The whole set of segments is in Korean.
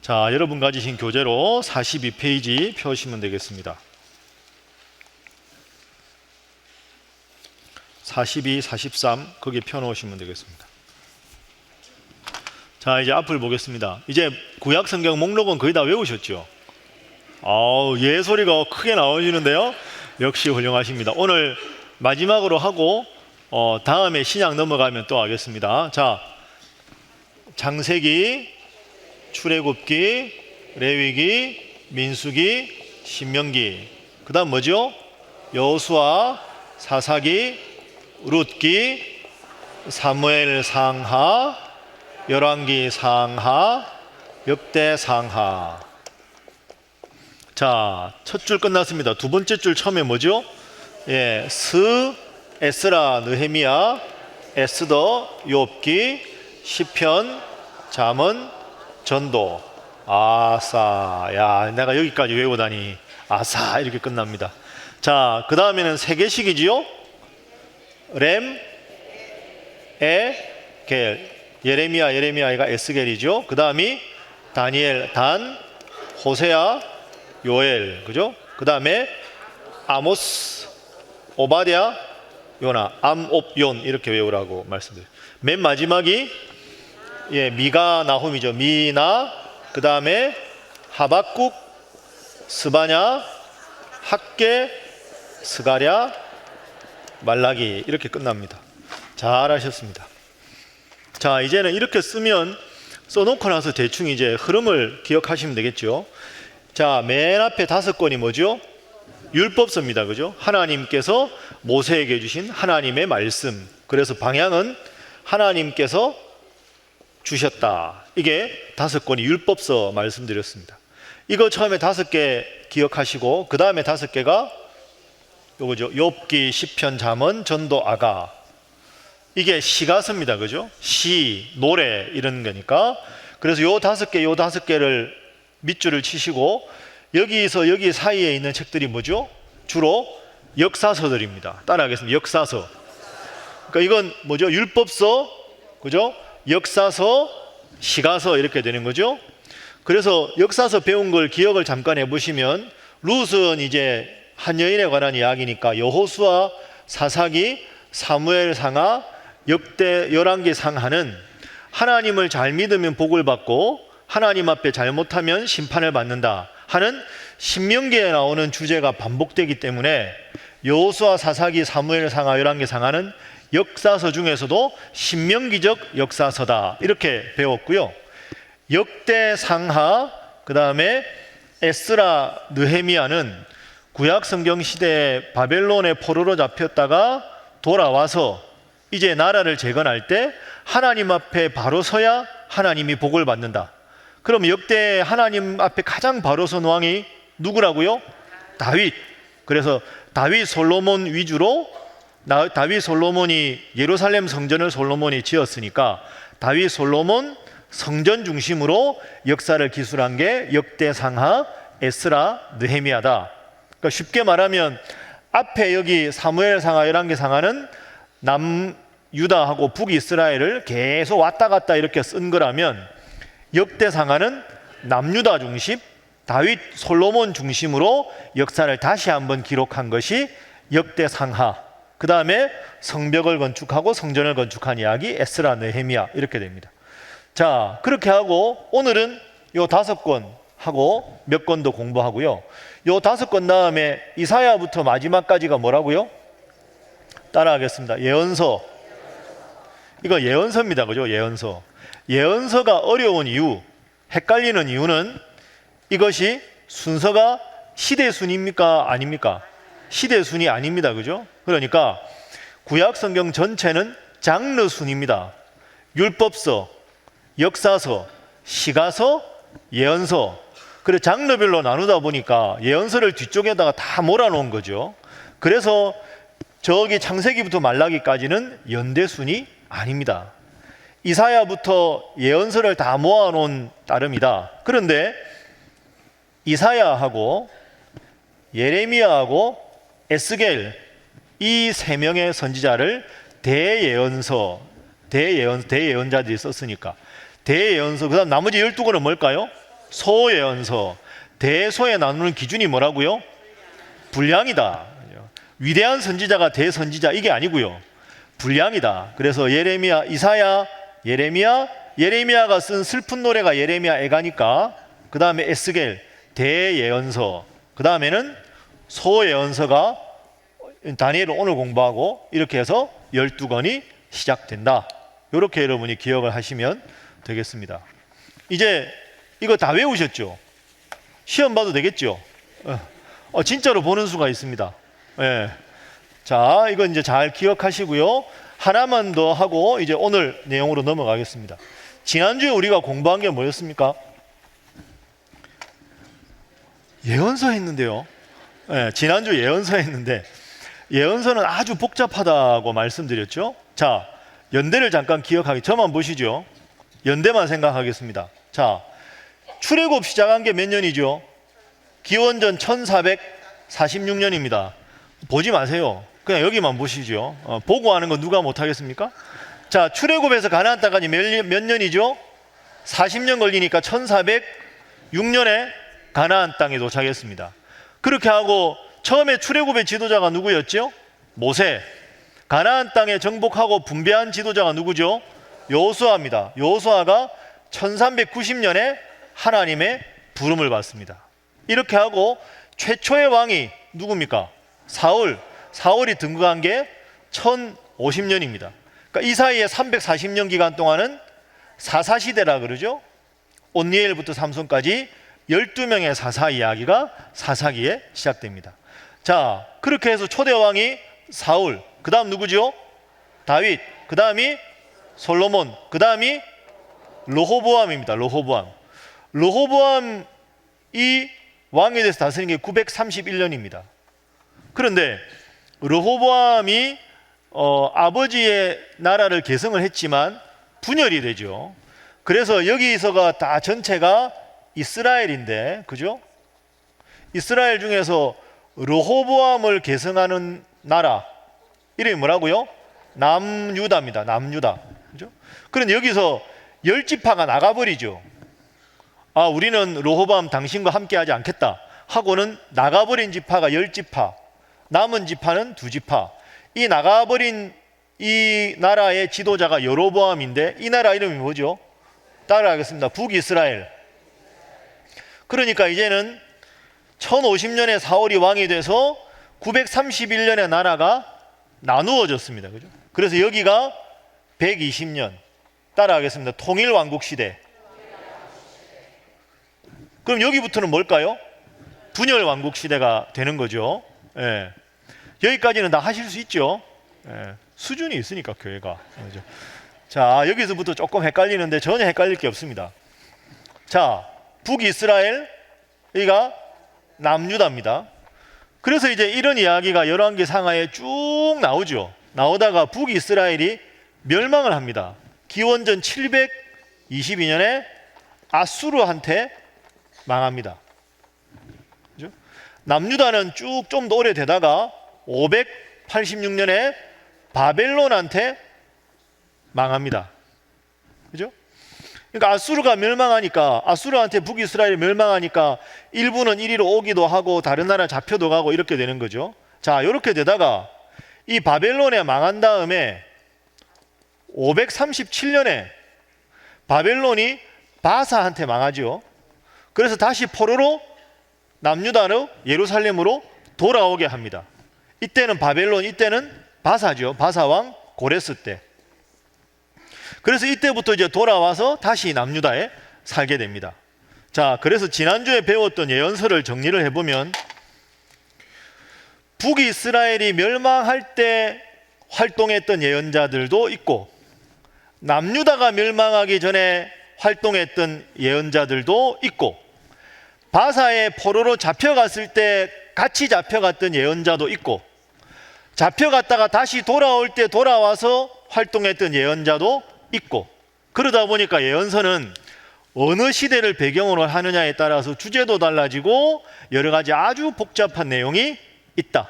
자, 여러분 가지신 교재로 42페이지 펴시면 되겠습니다. 42, 43 거기 펴놓으시면 되겠습니다. 자, 이제 앞을 보겠습니다. 이제 구약 성경 목록은 거의 다 외우셨죠? 예소리가 크게 나오시는데요. 역시 훌륭하십니다. 오늘 마지막으로 하고 다음에 신약 넘어가면 또 하겠습니다. 자, 창세기, 출애굽기, 레위기, 민수기, 신명기, 그 다음 뭐죠? 여호수아, 사사기, 룻기, 사무엘 상하, 열왕기 상하, 역대 상하. 자, 첫 줄 끝났습니다. 두 번째 줄 처음에 뭐죠? 에스라, 느헤미야, 에스더, 욥기, 시편, 잠언, 전도, 아사. 야, 내가 여기까지 외우다니 아사 이렇게 끝납니다. 자, 그 다음에는 세 개씩이지요. 렘, 겔. 예레미야가 에스겔이죠. 그 다음이 다니엘, 단, 호세아, 요엘, 그죠? 그 다음에 아모스, 오바댜, 요나, 암옵yon 이렇게 외우라고 말씀드려요. 맨 마지막이 미가, 나훔이죠. 미나, 그 다음에 하박국, 스바냐, 학개, 스가랴, 말라기 이렇게 끝납니다. 잘하셨습니다. 자, 이제는 이렇게 써놓고 나서 대충 이제 흐름을 기억하시면 되겠죠. 자, 맨 앞에 5권이 뭐죠? 율법서입니다. 그죠? 하나님께서 모세에게 주신 하나님의 말씀. 그래서 방향은 하나님께서 주셨다. 이게 5권이 율법서 말씀드렸습니다. 이거 처음에 5개 기억하시고 그 다음에 5개가 요거죠. 욥기, 시편, 잠언, 전도, 아가. 이게 시가서입니다. 그죠? 시, 노래 이런 거니까. 그래서 요 5개를 밑줄을 치시고 여기서 여기 사이에 있는 책들이 뭐죠? 주로 역사서들입니다. 따라하겠습니다. 역사서. 그러니까 이건 뭐죠? 율법서, 그죠? 역사서, 시가서 이렇게 되는 거죠. 그래서 역사서 배운 걸 기억을 잠깐 해보시면 룻은 이제 한 여인에 관한 이야기니까 여호수아, 사사기, 사무엘 상하, 역대, 열왕기 상하는 하나님을 잘 믿으면 복을 받고 하나님 앞에 잘못하면 심판을 받는다 하는 신명기에 나오는 주제가 반복되기 때문에 여호수아, 사사기, 사무엘 상하, 열왕기 상하는 역사서 중에서도 신명기적 역사서다 이렇게 배웠고요. 역대 상하, 그 다음에 에스라, 느헤미야는 구약 성경 시대에 바벨론의 포로로 잡혔다가 돌아와서 이제 나라를 재건할 때 하나님 앞에 바로 서야 하나님이 복을 받는다. 그럼 역대 하나님 앞에 가장 바로 선 왕이 누구라고요? 다윗. 그래서 다윗 솔로몬 위주로 다윗 솔로몬이 예루살렘 성전을 솔로몬이 지었으니까 다윗 솔로몬 성전 중심으로 역사를 기술한 게 역대 상하, 에스라, 느헤미야다. 그러니까 쉽게 말하면 앞에 여기 사무엘 상하, 열왕기 상하는 남유다하고 북이스라엘을 계속 왔다 갔다 이렇게 쓴 거라면 역대 상하는 남유다 중심, 다윗 솔로몬 중심으로 역사를 다시 한번 기록한 것이 역대 상하. 그 다음에 성벽을 건축하고 성전을 건축한 이야기 에스라, 느헤미야 이렇게 됩니다. 자, 그렇게 하고 오늘은 요 5권 하고 몇 권도 공부하고요. 요 5권 다음에 이사야부터 마지막까지가 뭐라고요? 따라하겠습니다. 예언서. 이거 예언서입니다. 그죠? 예언서. 예언서가 어려운 이유, 헷갈리는 이유는 이것이 순서가 시대순입니까? 아닙니까? 시대순이 아닙니다. 그죠? 그러니까 구약 성경 전체는 장르순입니다. 율법서, 역사서, 시가서, 예언서. 그래 장르별로 나누다 보니까 예언서를 뒤쪽에다가 다 몰아놓은 거죠. 그래서 저기 창세기부터 말라기까지는 연대순이 아닙니다. 이사야부터 예언서를 다 모아놓은 따름이다. 그런데 이사야하고 예레미야하고 에스겔 이 3명의 선지자를 대예언자들이 썼으니까 대예언서, 그 다음 나머지 12권은 뭘까요? 소예언서. 대소에 나누는 기준이 뭐라고요? 분량이다. 위대한 선지자가 대선지자 이게 아니고요. 분량이다. 그래서 예레미야, 이사야, 예레미야가 쓴 슬픈 노래가 예레미야 애가니까 그 다음에 에스겔 대예언서, 그 다음에는 소예언서가 다니엘을 오늘 공부하고 이렇게 해서 12권이 시작된다. 이렇게 여러분이 기억을 하시면 되겠습니다. 이제 이거 다 외우셨죠? 시험 봐도 되겠죠? 진짜로 보는 수가 있습니다. 예. 자, 이건 이제 잘 기억하시고요. 하나만 더 하고 이제 오늘 내용으로 넘어가겠습니다. 지난주에 우리가 공부한 게 뭐였습니까? 예언서 했는데요. 예, 지난주 예언서 했는데 예언서는 아주 복잡하다고 말씀드렸죠. 자, 연대를 잠깐 기억하기, 저만 보시죠. 연대만 생각하겠습니다. 자, 출애굽 시작한 게 몇 년이죠? 기원전 1446년입니다. 보지 마세요. 그냥 여기만 보시죠. 보고 하는 거 누가 못하겠습니까? 자, 출애굽에서 가나안 땅까지 몇 년이죠? 40년 걸리니까 1406년에 가나안 땅에 도착했습니다. 그렇게 하고 처음에 출애굽의 지도자가 누구였죠? 모세. 가나안 땅에 정복하고 분배한 지도자가 누구죠? 여호수아입니다. 여호수아가 1390년에 하나님의 부름을 받습니다. 이렇게 하고 최초의 왕이 누굽니까? 사울이 등극한 게 1050년입니다. 그러니까 이 사이에 340년 기간 동안은 사사시대라 그러죠. 온니엘부터 삼손까지 12명의 사사 이야기가 사사기에 시작됩니다. 자, 그렇게 해서 초대 왕이 사울, 그 다음 누구죠? 다윗, 그 다음이 솔로몬, 그 다음이 르호보암입니다. 르호보암이 왕이 돼서 다스린 게 931년입니다. 그런데 르호보암이 아버지의 나라를 계승을 했지만 분열이 되죠. 그래서 여기서가 다 전체가 이스라엘인데, 그죠? 이스라엘 중에서 르호보암을 계승하는 나라 이름이 뭐라고요? 남유다입니다. 남유다. 그죠? 그런데 여기서 10지파가 나가버리죠. 아, 우리는 르호보암 당신과 함께하지 않겠다 하고는 나가버린 지파가 10지파, 남은 지파는 2지파. 이 나가버린 이 나라의 지도자가 여로보암인데 이 나라 이름이 뭐죠? 따라하겠습니다. 북이스라엘. 그러니까 이제는 1050년에 사울이 왕이 돼서 931년에 나라가 나누어졌습니다. 그죠? 그래서 여기가 120년. 따라하겠습니다. 통일왕국 시대. 그럼 여기부터는 뭘까요? 분열왕국 시대가 되는 거죠. 예. 여기까지는 다 하실 수 있죠. 예. 수준이 있으니까 교회가. 그죠? 자, 여기서부터 조금 헷갈리는데 전혀 헷갈릴 게 없습니다. 자, 북이스라엘, 여기가 남유다입니다. 그래서 이제 이런 이야기가 열왕기 상하에 쭉 나오죠. 나오다가 북이스라엘이 멸망을 합니다. 기원전 722년에 아수르한테 망합니다. 그죠? 남유다는 쭉 좀 더 오래되다가 586년에 바벨론한테 망합니다. 그죠? 그러니까 아수르가 멸망하니까, 아수르한테 북이스라엘이 멸망하니까 일부는 이리로 오기도 하고 다른 나라 잡혀도 가고 이렇게 되는 거죠. 자, 이렇게 되다가 이 바벨론에 망한 다음에 537년에 바벨론이 바사한테 망하죠. 그래서 다시 포로로 남유다로 예루살렘으로 돌아오게 합니다. 이때는 바벨론, 이때는 바사죠. 바사왕 고레스 때. 그래서 이때부터 이제 돌아와서 다시 남유다에 살게 됩니다. 자, 그래서 지난주에 배웠던 예언서를 정리를 해보면 북이스라엘이 멸망할 때 활동했던 예언자들도 있고 남유다가 멸망하기 전에 활동했던 예언자들도 있고 바사의 포로로 잡혀갔을 때 같이 잡혀갔던 예언자도 있고 잡혀갔다가 다시 돌아올 때 돌아와서 활동했던 예언자도 있고 그러다 보니까 예언서는 어느 시대를 배경으로 하느냐에 따라서 주제도 달라지고 여러 가지 아주 복잡한 내용이 있다.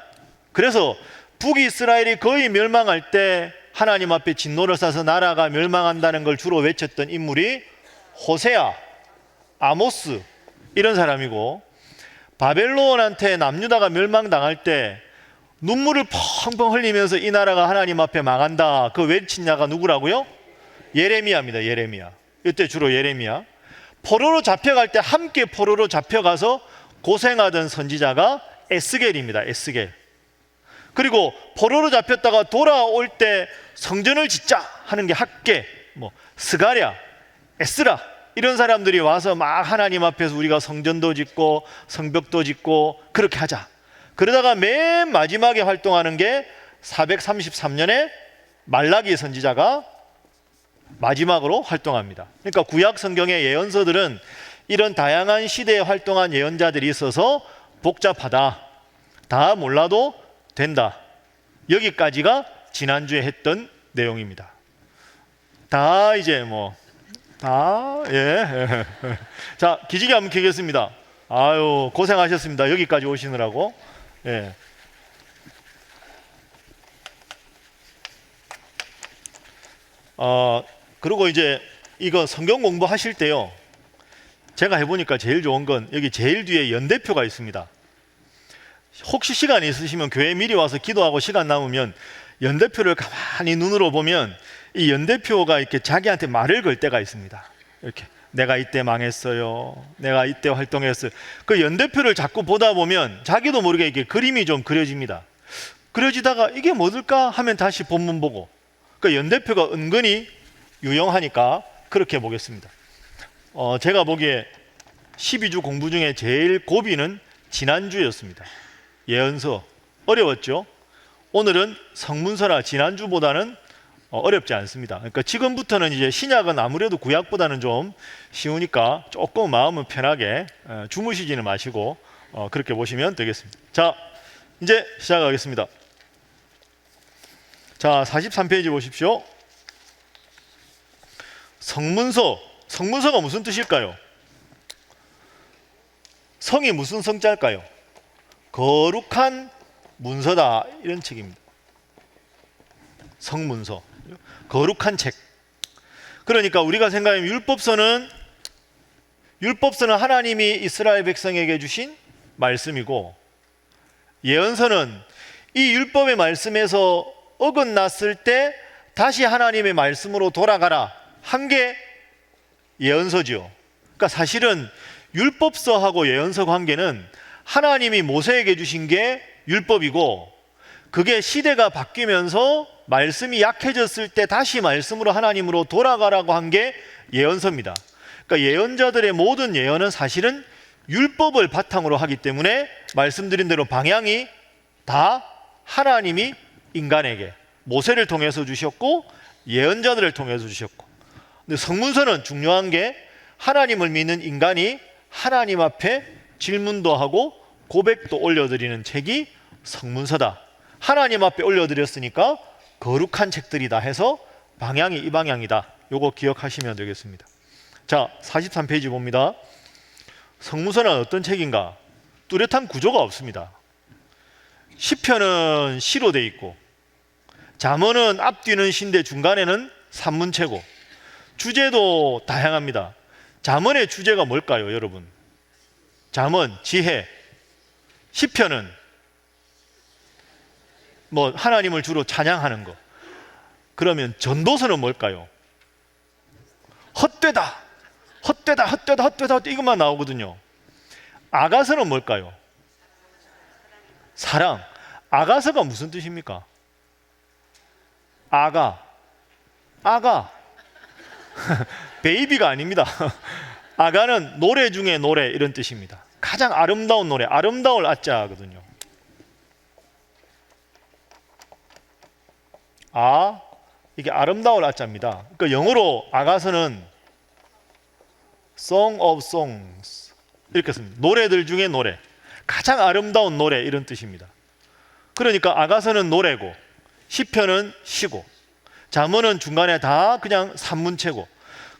그래서 북이스라엘이 거의 멸망할 때 하나님 앞에 진노를 싸서 나라가 멸망한다는 걸 주로 외쳤던 인물이 호세아, 아모스, 이런 사람이고, 바벨론한테 남유다가 멸망당할 때 눈물을 펑펑 흘리면서 이 나라가 하나님 앞에 망한다, 그 외친 자가 누구라고요? 예레미야입니다. 예레미야. 이때 주로 예레미야. 포로로 잡혀갈 때 함께 포로로 잡혀가서 고생하던 선지자가 에스겔입니다. 에스겔. 그리고 포로로 잡혔다가 돌아올 때 성전을 짓자 하는 게 학개, 스가랴, 에스라, 이런 사람들이 와서 막 하나님 앞에서 우리가 성전도 짓고 성벽도 짓고 그렇게 하자. 그러다가 맨 마지막에 활동하는 게 433년에 말라기 선지자가 마지막으로 활동합니다. 그러니까 구약 성경의 예언서들은 이런 다양한 시대에 활동한 예언자들이 있어서 복잡하다, 다 몰라도 된다. 여기까지가 지난주에 했던 내용입니다. 다 이제 예. 자, 기지개 한번 켜겠습니다. 아유, 고생하셨습니다. 여기까지 오시느라고. 예. 그리고 이제 이거 성경 공부하실 때요, 제가 해보니까 제일 좋은 건 여기 제일 뒤에 연대표가 있습니다. 혹시 시간이 있으시면 교회 미리 와서 기도하고 시간 남으면 연대표를 가만히 눈으로 보면 이 연대표가 이렇게 자기한테 말을 걸 때가 있습니다. 이렇게 내가 이때 망했어요, 내가 이때 활동했어요. 그 연대표를 자꾸 보다 보면 자기도 모르게 이렇게 그림이 좀 그려집니다. 그려지다가 이게 뭐들까 하면 다시 본문 보고, 그 연대표가 은근히 유용하니까 그렇게 보겠습니다. 제가 보기에 12주 공부 중에 제일 고비는 지난주였습니다. 예언서 어려웠죠. 오늘은 성문서라 지난주보다는 어렵지 않습니다. 그러니까 지금부터는 이제 신약은 아무래도 구약보다는 좀 쉬우니까 조금 마음은 편하게 주무시지는 마시고 그렇게 보시면 되겠습니다. 자, 이제 시작하겠습니다. 자, 43페이지 보십시오. 성문서가 무슨 뜻일까요? 성이 무슨 성자일까요? 거룩한 문서다, 이런 책입니다. 성문서, 거룩한 책. 그러니까 우리가 생각하면 율법서는 하나님이 이스라엘 백성에게 주신 말씀이고, 예언서는 이 율법의 말씀에서 어긋났을 때 다시 하나님의 말씀으로 돌아가라 한 게 예언서죠. 그러니까 사실은 율법서하고 예언서 관계는 하나님이 모세에게 주신 게 율법이고, 그게 시대가 바뀌면서 말씀이 약해졌을 때 다시 말씀으로 하나님으로 돌아가라고 한 게 예언서입니다. 그러니까 예언자들의 모든 예언은 사실은 율법을 바탕으로 하기 때문에 말씀드린 대로 방향이 다 하나님이 인간에게 모세를 통해서 주셨고 예언자들을 통해서 주셨고, 근데 성문서는 중요한 게 하나님을 믿는 인간이 하나님 앞에 질문도 하고 고백도 올려드리는 책이 성문서다. 하나님 앞에 올려드렸으니까 거룩한 책들이다 해서 방향이 이 방향이다. 요거 기억하시면 되겠습니다. 자, 43페이지 봅니다. 성문서는 어떤 책인가? 뚜렷한 구조가 없습니다. 시편은 시로 돼 있고, 잠언은 앞뒤는 시인데 중간에는 산문체고, 주제도 다양합니다. 잠언의 주제가 뭘까요, 여러분? 잠언, 지혜. 시편은 하나님을 주로 찬양하는 거. 그러면 전도서는 뭘까요? 헛되다, 헛되다, 헛되다, 헛되다, 이것만 나오거든요. 아가서는 뭘까요? 사랑. 아가서가 무슨 뜻입니까? 아가 베이비가 아닙니다. 아가는 노래 중에 노래, 이런 뜻입니다. 가장 아름다운 노래, 아름다울 아자거든요. 이게 아름다울 아자입니다. 그러니까 영어로 아가서는 Song of Songs 이렇게 씁니다. 노래들 중에 노래, 가장 아름다운 노래, 이런 뜻입니다. 그러니까 아가서는 노래고, 시편은 시고, 잠언은 중간에 다 그냥 산문체고,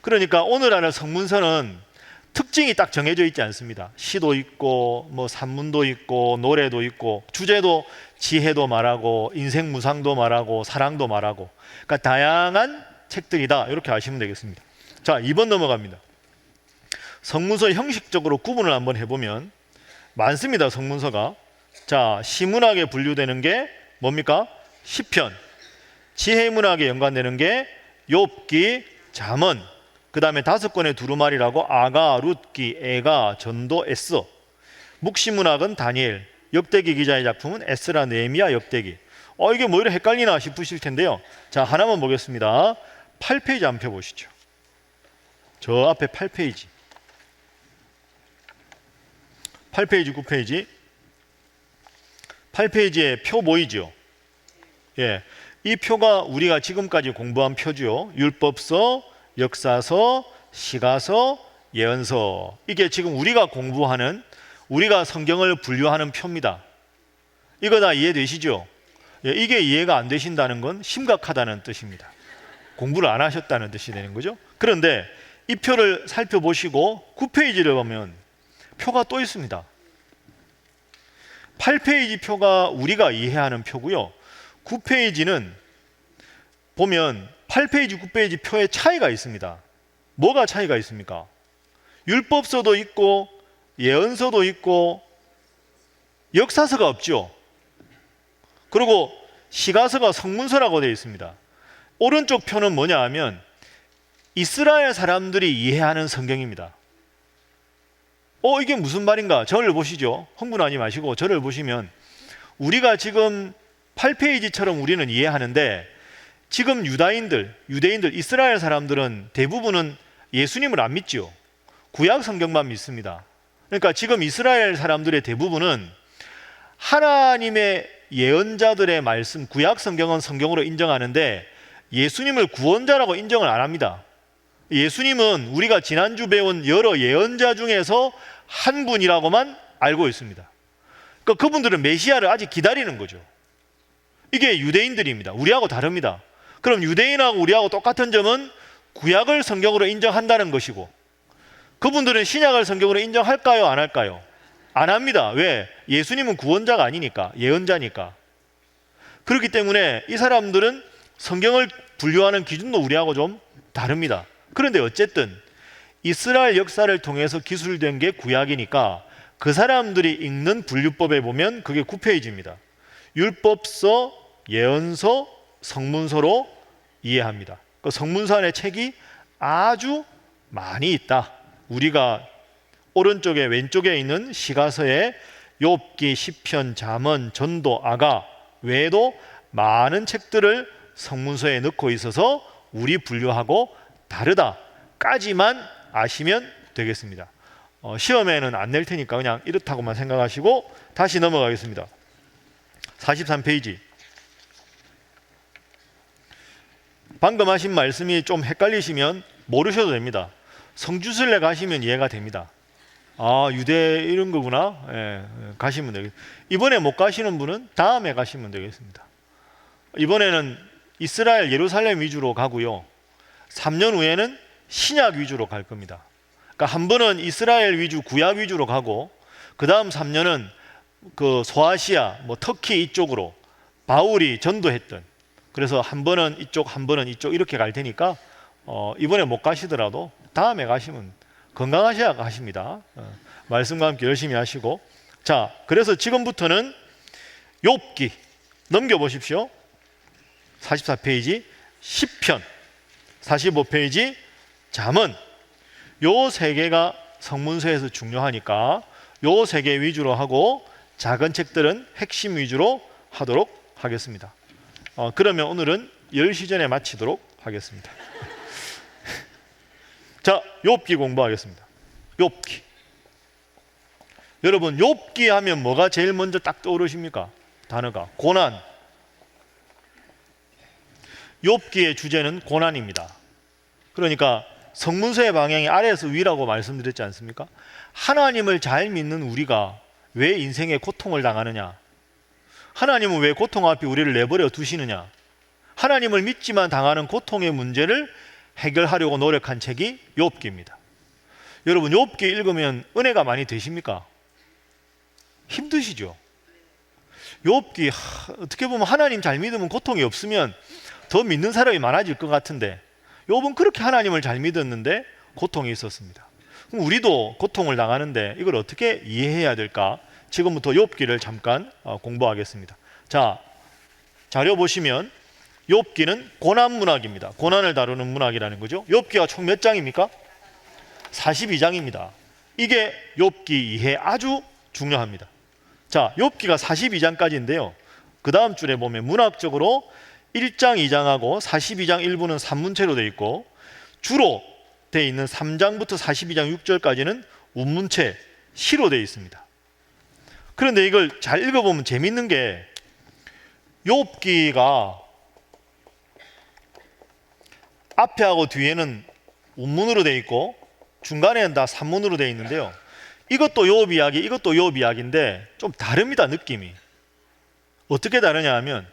그러니까 오늘 하는 성문서는 특징이 딱 정해져 있지 않습니다. 시도 있고 산문도 있고 노래도 있고, 주제도 지혜도 말하고 인생 무상도 말하고 사랑도 말하고, 그러니까 다양한 책들이다, 이렇게 아시면 되겠습니다. 자, 2번 넘어갑니다. 성문서 형식적으로 구분을 한번 해보면 많습니다. 성문서가. 자, 시문학에 분류되는 게 뭡니까? 시편. 지혜문학에 연관되는 게 욥기, 잠언. 그 다음에 5권의 두루마리라고 아가, 룻기, 에가, 전도, 에스. 묵시문학은 다니엘. 역대기 기자의 작품은 에스라, 느헤미야, 역대기. 이게 뭐 이렇게 헷갈리나 싶으실 텐데요. 자, 하나만 보겠습니다. 8페이지 한번 펴보시죠. 저 앞에 8페이지. 8페이지, 9페이지. 8페이지에 표 보이죠? 예. 이 표가 우리가 지금까지 공부한 표죠. 율법서, 역사서, 시가서, 예언서. 이게 지금 우리가 공부하는, 우리가 성경을 분류하는 표입니다. 이거 다 이해되시죠? 예, 이게 이해가 안 되신다는 건 심각하다는 뜻입니다. 공부를 안 하셨다는 뜻이 되는 거죠. 그런데 이 표를 살펴보시고 9페이지를 보면 표가 또 있습니다. 8페이지 표가 우리가 이해하는 표고요. 9페이지는 보면 8페이지, 9페이지 표에 차이가 있습니다. 뭐가 차이가 있습니까? 율법서도 있고 예언서도 있고 역사서가 없죠. 그리고 시가서가 성문서라고 되어 있습니다. 오른쪽 표는 뭐냐 하면 이스라엘 사람들이 이해하는 성경입니다. 이게 무슨 말인가? 저를 보시죠. 흥분하지 마시고 저를 보시면 우리가 지금 8페이지처럼 우리는 이해하는데 지금 유대인들, 이스라엘 사람들은 대부분은 예수님을 안 믿죠. 구약 성경만 믿습니다. 그러니까 지금 이스라엘 사람들의 대부분은 하나님의 예언자들의 말씀, 구약 성경은 성경으로 인정하는데 예수님을 구원자라고 인정을 안 합니다. 예수님은 우리가 지난주 배운 여러 예언자 중에서 한 분이라고만 알고 있습니다. 그러니까 그분들은 메시아를 아직 기다리는 거죠. 이게 유대인들입니다. 우리하고 다릅니다. 그럼 유대인하고 우리하고 똑같은 점은 구약을 성경으로 인정한다는 것이고 그분들은 신약을 성경으로 인정할까요? 안 할까요? 안 합니다. 왜? 예수님은 구원자가 아니니까, 예언자니까. 그렇기 때문에 이 사람들은 성경을 분류하는 기준도 우리하고 좀 다릅니다. 그런데 어쨌든 이스라엘 역사를 통해서 기술된 게 구약이니까 그 사람들이 읽는 분류법에 보면 그게 9페이지입니다. 율법서, 예언서, 성문서로 이해합니다. 그 성문서 안에 책이 아주 많이 있다. 우리가 오른쪽에 왼쪽에 있는 시가서에 욥기, 시편, 잠언, 전도, 아가 외에도 많은 책들을 성문서에 넣고 있어서 우리 분류하고 다르다까지만 아시면 되겠습니다. 시험에는 안 낼 테니까 그냥 이렇다고만 생각하시고 다시 넘어가겠습니다. 43페이지. 방금 하신 말씀이 좀 헷갈리시면 모르셔도 됩니다. 성주순례 가시면 이해가 됩니다. 유대 이런 거구나. 예, 가시면 되겠습니다. 이번에 못 가시는 분은 다음에 가시면 되겠습니다. 이번에는 이스라엘 예루살렘 위주로 가고요. 3년 후에는 신약 위주로 갈 겁니다. 그러니까 한 번은 이스라엘 위주, 구약 위주로 가고 그 다음 3년은 그 소아시아, 터키 이쪽으로 바울이 전도했던 그래서 한 번은 이쪽, 한 번은 이쪽 이렇게 갈 테니까 이번에 못 가시더라도 다음에 가시면 건강하셔야 가십니다. 말씀과 함께 열심히 하시고 자, 그래서 지금부터는 욥기 넘겨보십시오. 44페이지 시편 45페이지 잠언 요 세 개가 성문서에서 중요하니까 요 세 개 위주로 하고 작은 책들은 핵심 위주로 하도록 하겠습니다. 그러면 오늘은 10시 전에 마치도록 하겠습니다. 자, 욥기 공부하겠습니다. 욥기. 여러분 욥기 하면 뭐가 제일 먼저 딱 떠오르십니까? 단어가 고난. 욥기의 주제는 고난입니다. 그러니까 성문서의 방향이 아래에서 위라고 말씀드렸지 않습니까? 하나님을 잘 믿는 우리가 왜 인생에 고통을 당하느냐? 하나님은 왜 고통 앞에 우리를 내버려 두시느냐? 하나님을 믿지만 당하는 고통의 문제를 해결하려고 노력한 책이 욥기입니다. 여러분 욥기 읽으면 은혜가 많이 되십니까? 힘드시죠? 욥기 어떻게 보면 하나님 잘 믿으면 고통이 없으면 더 믿는 사람이 많아질 것 같은데 욥은 그렇게 하나님을 잘 믿었는데 고통이 있었습니다. 그럼 우리도 고통을 당하는데 이걸 어떻게 이해해야 될까? 지금부터 욥기를 잠깐 공부하겠습니다. 자, 자료 보시면 욥기는 고난 문학입니다. 고난을 다루는 문학이라는 거죠. 욥기가 총 몇 장입니까? 42장입니다. 이게 욥기 이해 아주 중요합니다. 자, 욥기가 42장까지인데요. 그 다음 줄에 보면 문학적으로 1장, 2장하고 42장 일부는 산문체로 되어 있고 주로 되어 있는 3장부터 42장 6절까지는 운문체, 시로 되어 있습니다. 그런데 이걸 잘 읽어보면 재밌는 게 욥기가 앞에하고 뒤에는 운문으로 되어 있고 중간에는 다 산문으로 되어 있는데요. 이것도 욥 이야기, 이것도 욥 이야기인데 좀 다릅니다, 느낌이. 어떻게 다르냐 하면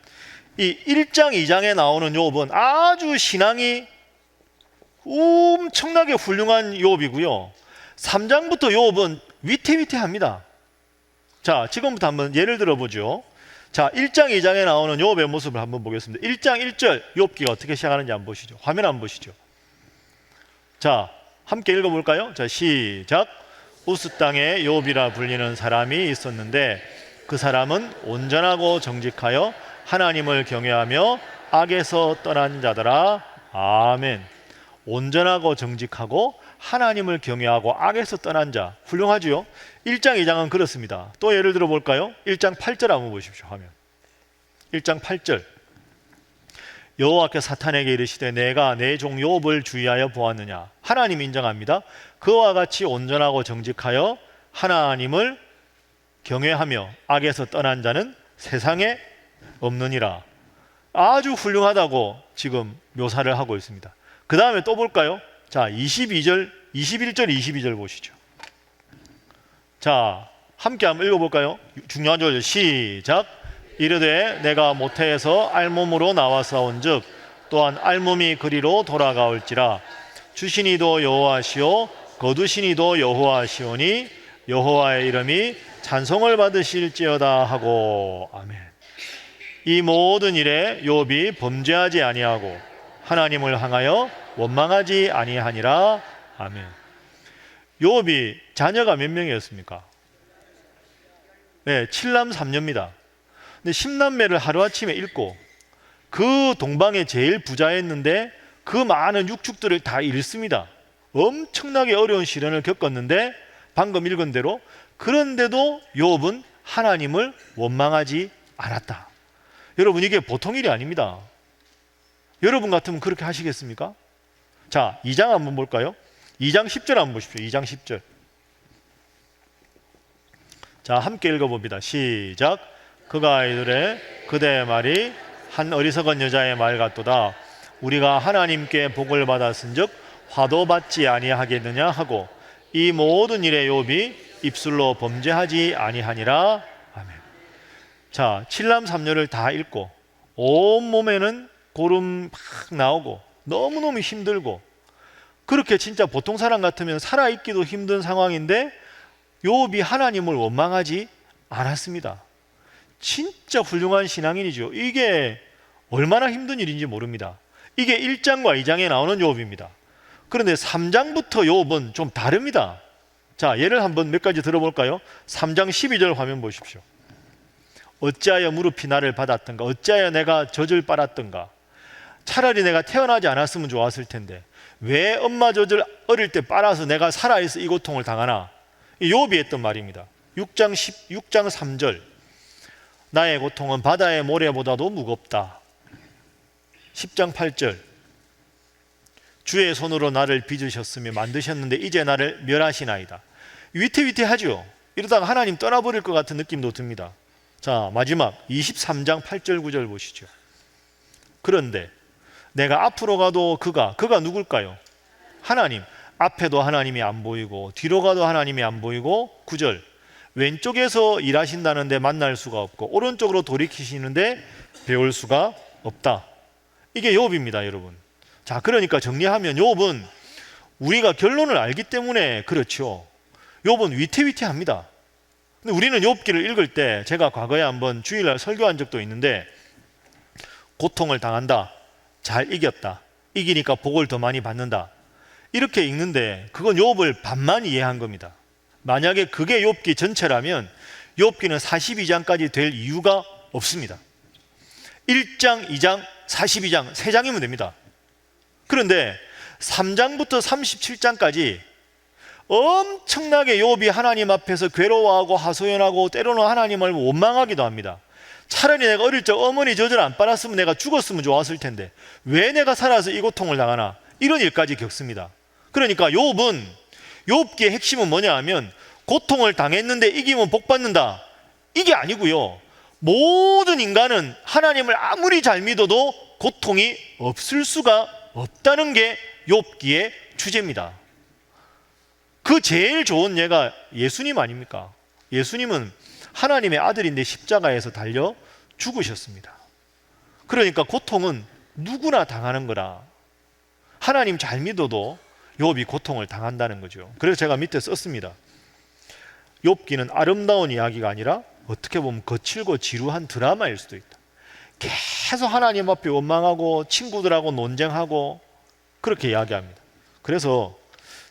이 1장, 2장에 나오는 욥은 아주 신앙이 엄청나게 훌륭한 욥이고요. 3장부터 욥은 위태위태합니다. 자, 지금부터 한번 예를 들어보죠. 자, 1장, 2장에 나오는 욥의 모습을 한번 보겠습니다. 1장 1절 욥기가 어떻게 시작하는지 한번 보시죠. 화면 한번 보시죠. 자, 함께 읽어볼까요? 자, 시작. 우스 땅에 욥이라 불리는 사람이 있었는데 그 사람은 온전하고 정직하여 하나님을 경외하며 악에서 떠난 자더라. 아멘. 온전하고 정직하고 하나님을 경외하고 악에서 떠난 자, 훌륭하지요? 1장 2장은 그렇습니다. 또 예를 들어 볼까요? 1장 8절 한번 보십시오. 화면 1장 8절 여호와께 사탄에게 이르시되 내가 내 종 욥을 주의하여 보았느냐. 하나님이 인정합니다. 그와 같이 온전하고 정직하여 하나님을 경외하며 악에서 떠난 자는 세상에 없느니라. 아주 훌륭하다고 지금 묘사를 하고 있습니다. 그 다음에 또 볼까요? 자, 22절, 21절, 22절 보시죠. 자, 함께 한번 읽어볼까요? 중요한 절 시작. 이르되 내가 모태에서 알몸으로 나와싸운즉 또한 알몸이 그리로 돌아가올지라. 주시니도 여호와시오 거두시니도 여호와시오니 여호와의 이름이 찬송을 받으실지어다 하고. 아멘. 이 모든 일에 욥이 범죄하지 아니하고 하나님을 향하여 원망하지 아니하니라. 아멘. 욥이 자녀가 몇 명이었습니까? 네, 7남 3녀입니다. 근데 10남매를 하루아침에 잃고 그 동방에 제일 부자였는데 그 많은 육축들을 다 잃습니다. 엄청나게 어려운 시련을 겪었는데 방금 읽은 대로 그런데도 욥은 하나님을 원망하지 않았다. 여러분, 이게 보통 일이 아닙니다. 여러분 같으면 그렇게 하시겠습니까? 자, 2장 한번 볼까요? 2장 10절 한번 보십시오. 2장 10절. 자, 함께 읽어봅니다. 시작. 그가 이르되 그대의 말이 한 어리석은 여자의 말 같도다. 우리가 하나님께 복을 받았은즉 화도 받지 아니하겠느냐 하고 이 모든 일에 욥이 입술로 범죄하지 아니하니라. 아멘. 자, 7남 3녀를 다 잃고 온 몸에는 고름 막 나오고 너무너무 힘들고 그렇게 진짜 보통 사람 같으면 살아있기도 힘든 상황인데 욥이 하나님을 원망하지 않았습니다. 진짜 훌륭한 신앙인이죠. 이게 얼마나 힘든 일인지 모릅니다. 이게 1장과 2장에 나오는 욥입니다. 그런데 3장부터 욥은 좀 다릅니다. 자, 예를 한번 몇 가지 들어볼까요? 3장 12절 화면 보십시오. 어찌하여 무릎이 나를 받았던가, 어찌하여 내가 젖을 빨았던가. 차라리 내가 태어나지 않았으면 좋았을 텐데 왜 엄마 젖을 어릴 때 빨아서 내가 살아있어 이 고통을 당하나. 욥이 했던 말입니다. 6장 3절 나의 고통은 바다의 모래보다도 무겁다. 10장 8절 주의 손으로 나를 빚으셨으며 만드셨는데 이제 나를 멸하시나이다. 위태위태하죠. 이러다가 하나님 떠나버릴 것 같은 느낌도 듭니다. 자, 마지막 23장 8절 9절 보시죠. 그런데 내가 앞으로 가도 그가 누굴까요? 하나님. 앞에도 하나님이 안 보이고 뒤로 가도 하나님이 안 보이고 9절 왼쪽에서 일하신다는데 만날 수가 없고 오른쪽으로 돌이키시는데 배울 수가 없다. 이게 욥입니다, 여러분. 자, 그러니까 정리하면 욥은 우리가 결론을 알기 때문에 그렇죠. 욥은 위태위태합니다. 근데 우리는 욥기를 읽을 때 제가 과거에 한번 주일날 설교한 적도 있는데 고통을 당한다. 잘 이겼다. 이기니까 복을 더 많이 받는다. 이렇게 읽는데 그건 욥을 반만 이해한 겁니다. 만약에 그게 욥기 전체라면 욥기는 42장까지 될 이유가 없습니다. 1장, 2장, 42장 3장이면 됩니다. 그런데 3장부터 37장까지 엄청나게 욥이 하나님 앞에서 괴로워하고 하소연하고 때로는 하나님을 원망하기도 합니다. 차라리 내가 어릴 적 어머니 젖을 안 빨았으면 내가 죽었으면 좋았을 텐데 왜 내가 살아서 이 고통을 당하나, 이런 일까지 겪습니다. 그러니까 욥은, 욥기의 핵심은 뭐냐 하면 고통을 당했는데 이기면 복 받는다, 이게 아니고요. 모든 인간은 하나님을 아무리 잘 믿어도 고통이 없을 수가 없다는 게 욥기의 주제입니다. 그 제일 좋은 예가 예수님 아닙니까? 예수님은 하나님의 아들인데 십자가에서 달려 죽으셨습니다. 그러니까 고통은 누구나 당하는 거라, 하나님 잘 믿어도 욥이 고통을 당한다는 거죠. 그래서 제가 밑에 썼습니다. 욥기는 아름다운 이야기가 아니라 어떻게 보면 거칠고 지루한 드라마일 수도 있다. 계속 하나님 앞에 원망하고 친구들하고 논쟁하고 그렇게 이야기합니다. 그래서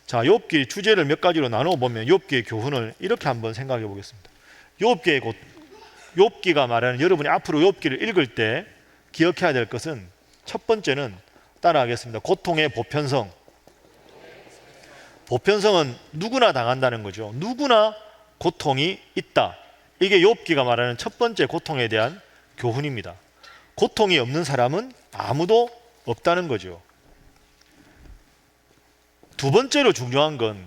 자, 욥기 주제를 몇 가지로 나누어 보면 욥기의 교훈을 이렇게 한번 생각해 보겠습니다. 욥기가 말하는, 여러분이 앞으로 욥기를 읽을 때 기억해야 될 것은, 첫 번째는 따라하겠습니다. 고통의 보편성. 보편성은 누구나 당한다는 거죠. 누구나 고통이 있다. 이게 욥기가 말하는 첫 번째 고통에 대한 교훈입니다. 고통이 없는 사람은 아무도 없다는 거죠. 두 번째로 중요한 건,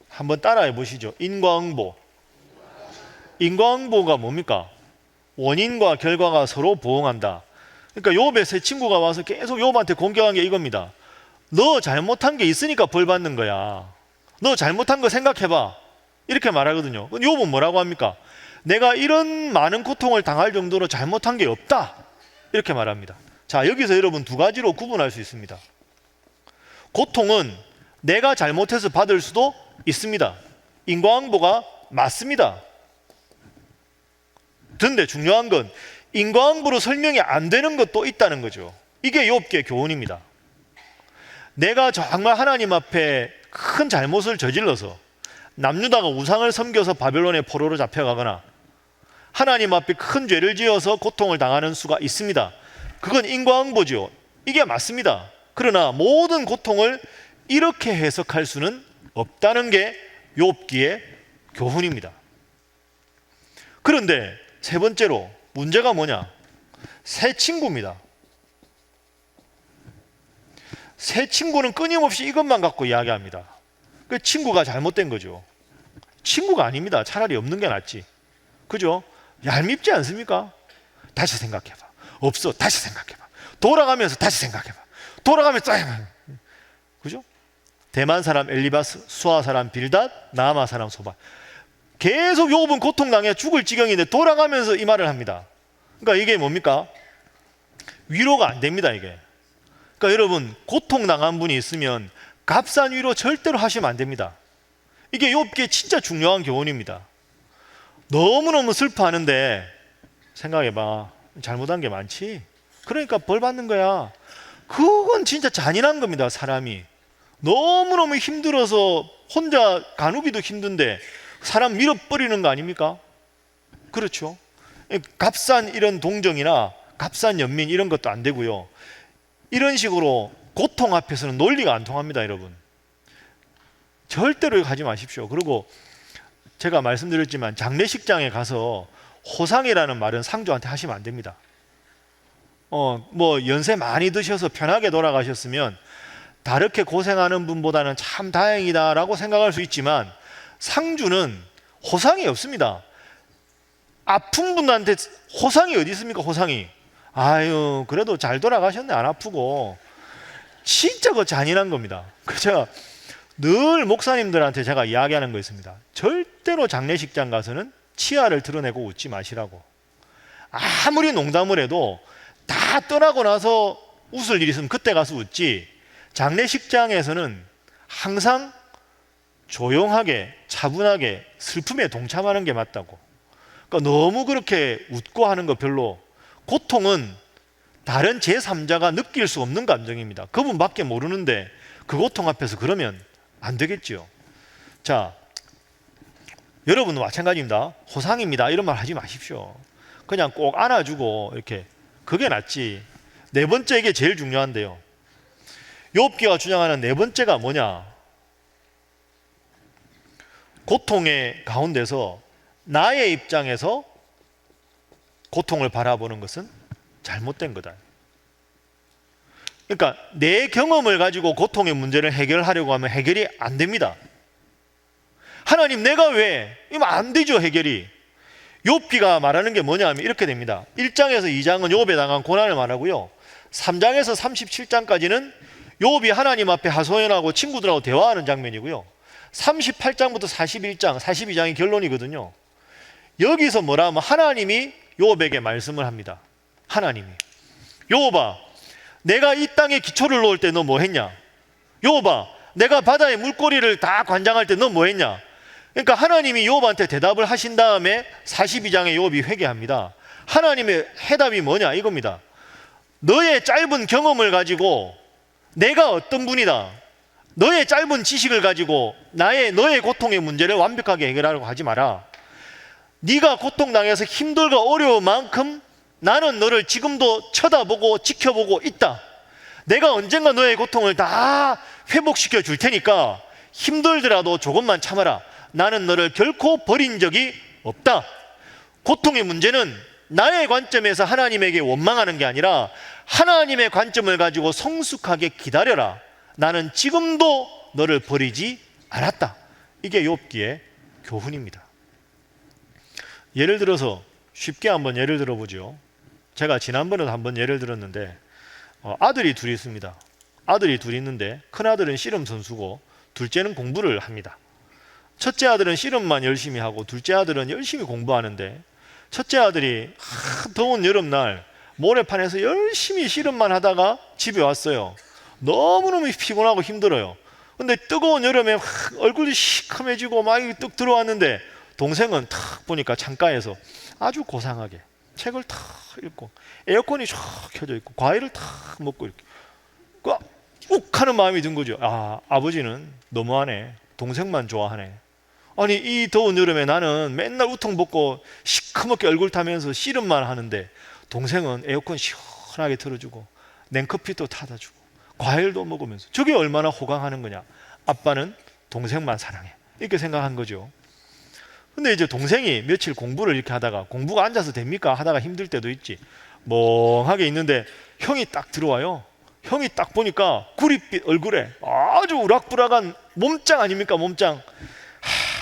한번 따라해 보시죠. 인과응보. 인과응보가 뭡니까? 원인과 결과가 서로 보응한다. 그러니까 욥의 세 친구가 와서 계속 욥한테 공격한 게 이겁니다. 너 잘못한 게 있으니까 벌 받는 거야. 너 잘못한 거 생각해봐. 이렇게 말하거든요. 욥은 뭐라고 합니까? 내가 이런 많은 고통을 당할 정도로 잘못한 게 없다, 이렇게 말합니다. 자, 여기서 여러분 두 가지로 구분할 수 있습니다. 고통은 내가 잘못해서 받을 수도 있습니다. 인과응보가 맞습니다. 그런데 중요한 건 인과응보로 설명이 안 되는 것도 있다는 거죠. 이게 욥기의 교훈입니다. 내가 정말 하나님 앞에 큰 잘못을 저질러서 남유다가 우상을 섬겨서 바벨론의 포로로 잡혀가거나 하나님 앞에 큰 죄를 지어서 고통을 당하는 수가 있습니다. 그건 인과응보죠. 이게 맞습니다. 그러나 모든 고통을 이렇게 해석할 수는 없다는 게 욥기의 교훈입니다. 그런데 세 번째로 문제가 뭐냐? 새 친구입니다. 새 친구는 끊임없이 이것만 갖고 이야기합니다. 그 친구가 잘못된 거죠. 친구가 아닙니다. 차라리 없는 게 낫지. 그죠? 얄밉지 않습니까? 다시 생각해봐. 없어. 다시 생각해봐. 돌아가면서 다시 생각해봐. 돌아가면서 그죠? 대만 사람 엘리바스, 수아 사람 빌닷, 나아마 사람 소바. 계속 욥은 고통당해 죽을 지경인데 돌아가면서 이 말을 합니다. 그러니까 이게 뭡니까? 위로가 안 됩니다, 이게. 그러니까 여러분, 고통당한 분이 있으면 값싼 위로 절대로 하시면 안 됩니다. 이게 욥기의 진짜 중요한 교훈입니다. 너무너무 슬퍼하는데 생각해봐. 잘못한 게 많지? 그러니까 벌 받는 거야. 그건 진짜 잔인한 겁니다, 사람이. 너무너무 힘들어서 혼자 간우기도 힘든데 사람 밀어버리는 거 아닙니까? 그렇죠. 값싼 이런 동정이나 값싼 연민 이런 것도 안 되고요. 이런 식으로 고통 앞에서는 논리가 안 통합니다, 여러분. 절대로 하지 마십시오. 그리고 제가 말씀드렸지만 장례식장에 가서 호상이라는 말은 상주한테 하시면 안 됩니다. 뭐 연세 많이 드셔서 편하게 돌아가셨으면 다르게 고생하는 분보다는 참 다행이다라고 생각할 수 있지만 상주는 호상이 없습니다. 아픈 분한테 호상이 어디 있습니까? 호상이. 아유, 그래도 잘 돌아가셨네, 안 아프고. 진짜 그 잔인한 겁니다. 제가 늘 목사님들한테 제가 이야기하는 거 있습니다. 절대로 장례식장 가서는 치아를 드러내고 웃지 마시라고. 아무리 농담을 해도 다 떠나고 나서 웃을 일이 있으면 그때 가서 웃지, 장례식장에서는 항상 조용하게 차분하게 슬픔에 동참하는 게 맞다고. 그러니까 너무 그렇게 웃고 하는 거 별로. 고통은 다른 제3자가 느낄 수 없는 감정입니다. 그분밖에 모르는데 그 고통 앞에서 그러면 안 되겠지요. 자, 여러분도 마찬가지입니다. 호상입니다 이런 말 하지 마십시오. 그냥 꼭 안아주고 이렇게, 그게 낫지. 네 번째, 이게 제일 중요한데요. 욥기가 주장하는 네 번째가 뭐냐? 고통의 가운데서 나의 입장에서 고통을 바라보는 것은 잘못된 거다. 그러니까 내 경험을 가지고 고통의 문제를 해결하려고 하면 해결이 안 됩니다. 하나님, 내가 왜? 이러면 안 되죠, 해결이. 욥기가 말하는 게 뭐냐 하면 이렇게 됩니다. 1장에서 2장은 욥에 당한 고난을 말하고요, 3장에서 37장까지는 욥이 하나님 앞에 하소연하고 친구들하고 대화하는 장면이고요, 38장부터 41장, 42장이 결론이거든요. 여기서 뭐라 하면 하나님이 욥에게 말씀을 합니다. 하나님이, 욥아, 내가 이 땅에 기초를 놓을 때 너 뭐 했냐? 욥아, 내가 바다의 물꼬리를 다 관장할 때 너 뭐 했냐? 그러니까 하나님이 욥한테 대답을 하신 다음에 42장에 욥이 회개합니다. 하나님의 해답이 뭐냐 이겁니다. 너의 짧은 경험을 가지고 내가 어떤 분이다, 너의 짧은 지식을 가지고 너의 고통의 문제를 완벽하게 해결하려고 하지 마라. 네가 고통당해서 힘들고 어려운 만큼 나는 너를 지금도 쳐다보고 지켜보고 있다. 내가 언젠가 너의 고통을 다 회복시켜 줄 테니까 힘들더라도 조금만 참아라. 나는 너를 결코 버린 적이 없다. 고통의 문제는 나의 관점에서 하나님에게 원망하는 게 아니라 하나님의 관점을 가지고 성숙하게 기다려라. 나는 지금도 너를 버리지 않았다. 이게 욥기의 교훈입니다. 예를 들어서 쉽게 한번 예를 들어보죠. 제가 지난번에도 한번 예를 들었는데, 아들이 둘이 있습니다. 아들이 둘이 있는데 큰아들은 씨름 선수고 둘째는 공부를 합니다. 첫째 아들은 씨름만 열심히 하고 둘째 아들은 열심히 공부하는데, 첫째 아들이 더운 여름날 모래판에서 열심히 씨름만 하다가 집에 왔어요. 너무너무 피곤하고 힘들어요. 근데 뜨거운 여름에 얼굴이 시커매지고 막 뚝 들어왔는데, 동생은 탁 보니까 창가에서 아주 고상하게 책을 탁 읽고 에어컨이 쫙 켜져 있고 과일을 탁 먹고 이렇게 욱 하는 마음이 든 거죠. 아, 아버지는 너무하네. 동생만 좋아하네. 아니, 이 더운 여름에 나는 맨날 우통 벗고 시커멓게 얼굴 타면서 씨름만 하는데 동생은 에어컨 시원하게 틀어주고 냉커피도 타다 주고 과일도 먹으면서, 저게 얼마나 호강하는 거냐. 아빠는 동생만 사랑해. 이렇게 생각한 거죠. 근데 이제 동생이 며칠 공부를 이렇게 하다가, 공부가 앉아서 됩니까? 하다가 힘들 때도 있지. 멍하게 있는데 형이 딱 들어와요. 형이 딱 보니까 구릿빛 얼굴에 아주 우락부락한 몸짱 아닙니까? 몸짱.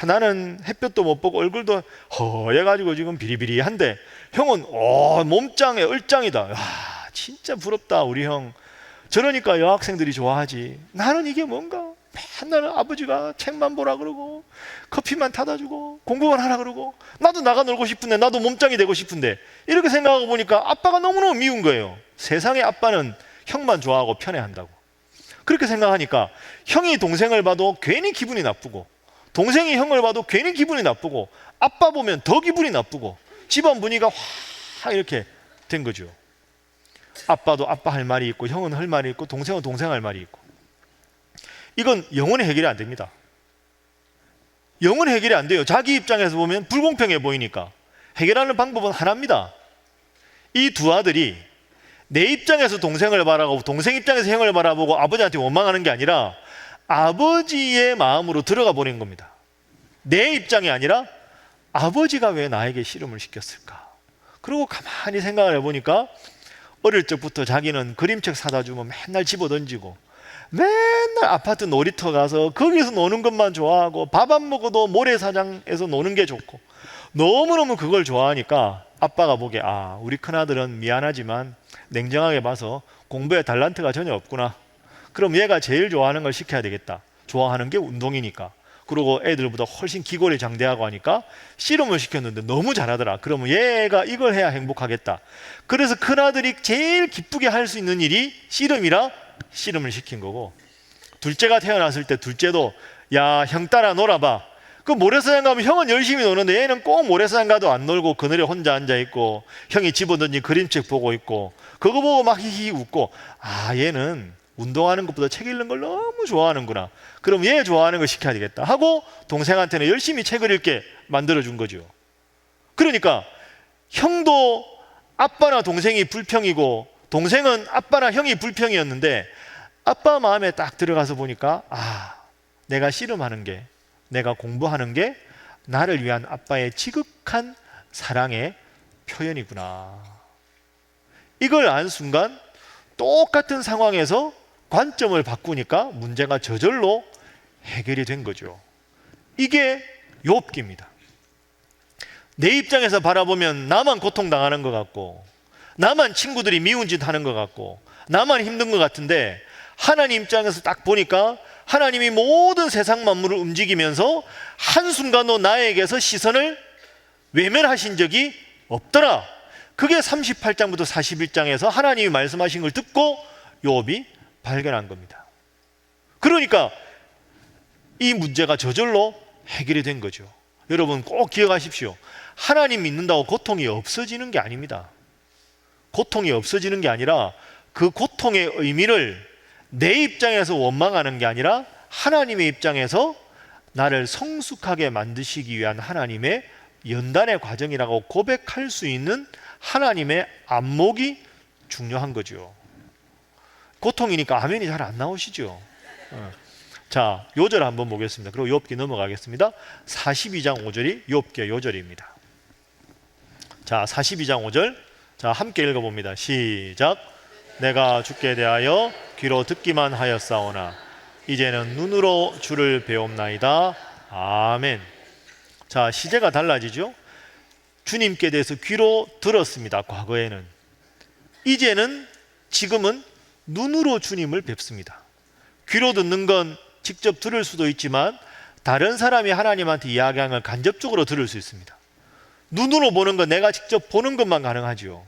나는 햇볕도 못 보고 얼굴도 허해가지고 지금 비리비리한데 형은 몸짱에 얼짱이다. 와, 진짜 부럽다 우리 형. 저러니까 여학생들이 좋아하지. 나는 이게 뭔가, 맨날 아버지가 책만 보라 그러고 커피만 타다 주고 공부만 하라 그러고, 나도 나가 놀고 싶은데, 나도 몸짱이 되고 싶은데, 이렇게 생각하고 보니까 아빠가 너무너무 미운 거예요. 세상에 아빠는 형만 좋아하고 편애한다고. 그렇게 생각하니까 형이 동생을 봐도 괜히 기분이 나쁘고, 동생이 형을 봐도 괜히 기분이 나쁘고, 아빠 보면 더 기분이 나쁘고, 집안 분위기가 확 이렇게 된 거죠. 아빠도 아빠 할 말이 있고, 형은 할 말이 있고, 동생은 동생 할 말이 있고. 이건 영원히 해결이 안 됩니다. 영원히 해결이 안 돼요. 자기 입장에서 보면 불공평해 보이니까. 해결하는 방법은 하나입니다. 이 두 아들이 내 입장에서 동생을 바라보고 동생 입장에서 형을 바라보고 아버지한테 원망하는 게 아니라 아버지의 마음으로 들어가 버린 겁니다. 내 입장이 아니라 아버지가 왜 나에게 씨름을 시켰을까? 그리고 가만히 생각을 해보니까 어릴 적부터 자기는 그림책 사다 주면 맨날 집어던지고, 맨날 아파트 놀이터 가서 거기서 노는 것만 좋아하고, 밥 안 먹어도 모래사장에서 노는 게 좋고, 너무너무 그걸 좋아하니까 아빠가 보기에, 아, 우리 큰아들은 미안하지만 냉정하게 봐서 공부에 달란트가 전혀 없구나. 그럼 얘가 제일 좋아하는 걸 시켜야 되겠다. 좋아하는 게 운동이니까. 그리고 애들보다 훨씬 기골이 장대하고 하니까 씨름을 시켰는데 너무 잘하더라. 그러면 얘가 이걸 해야 행복하겠다. 그래서 큰아들이 제일 기쁘게 할 수 있는 일이 씨름이라 씨름을 시킨 거고, 둘째가 태어났을 때 둘째도 야, 형 따라 놀아봐. 그 모래사장 가면 형은 열심히 노는데 얘는 꼭 모래사장 가도 안 놀고 그늘에 혼자 앉아있고, 형이 집어던진 그림책 보고 있고, 그거 보고 막 히히 웃고, 아, 얘는 운동하는 것보다 책 읽는 걸 너무 좋아하는구나, 그럼 얘 좋아하는 거 시켜야 되겠다 하고 동생한테는 열심히 책을 읽게 만들어준 거죠. 그러니까 형도 아빠나 동생이 불평이고 동생은 아빠나 형이 불평이었는데, 아빠 마음에 딱 들어가서 보니까, 아, 내가 씨름하는 게, 내가 공부하는 게 나를 위한 아빠의 지극한 사랑의 표현이구나. 이걸 안 순간 똑같은 상황에서 관점을 바꾸니까 문제가 저절로 해결이 된 거죠. 이게 욥기입니다. 내 입장에서 바라보면 나만 고통당하는 것 같고, 나만 친구들이 미운 짓 하는 것 같고, 나만 힘든 것 같은데, 하나님 입장에서 딱 보니까 하나님이 모든 세상 만물을 움직이면서 한순간도 나에게서 시선을 외면하신 적이 없더라. 그게 38장부터 41장에서 하나님이 말씀하신 걸 듣고 욥이 발견한 겁니다. 그러니까 이 문제가 저절로 해결이 된 거죠. 여러분 꼭 기억하십시오. 하나님 믿는다고 고통이 없어지는 게 아닙니다. 고통이 없어지는 게 아니라 그 고통의 의미를 내 입장에서 원망하는 게 아니라 하나님의 입장에서 나를 성숙하게 만드시기 위한 하나님의 연단의 과정이라고 고백할 수 있는 하나님의 안목이 중요한 거죠. 고통이니까 아멘이 잘 안 나오시죠. 자, 요절 한번 보겠습니다. 그리고 욥기 넘어가겠습니다. 42장 5절이 욥기의 요절입니다. 자, 42장 5절, 자, 함께 읽어봅니다. 시작. 내가 주께 대하여 귀로 듣기만 하였사오나 이제는 눈으로 주를 배움나이다. 아멘. 자, 시제가 달라지죠. 주님께 대해서 귀로 들었습니다. 과거에는. 이제는, 지금은 눈으로 주님을 뵙습니다. 귀로 듣는 건 직접 들을 수도 있지만 다른 사람이 하나님한테 이야기하는 걸 간접적으로 들을 수 있습니다. 눈으로 보는 건 내가 직접 보는 것만 가능하죠.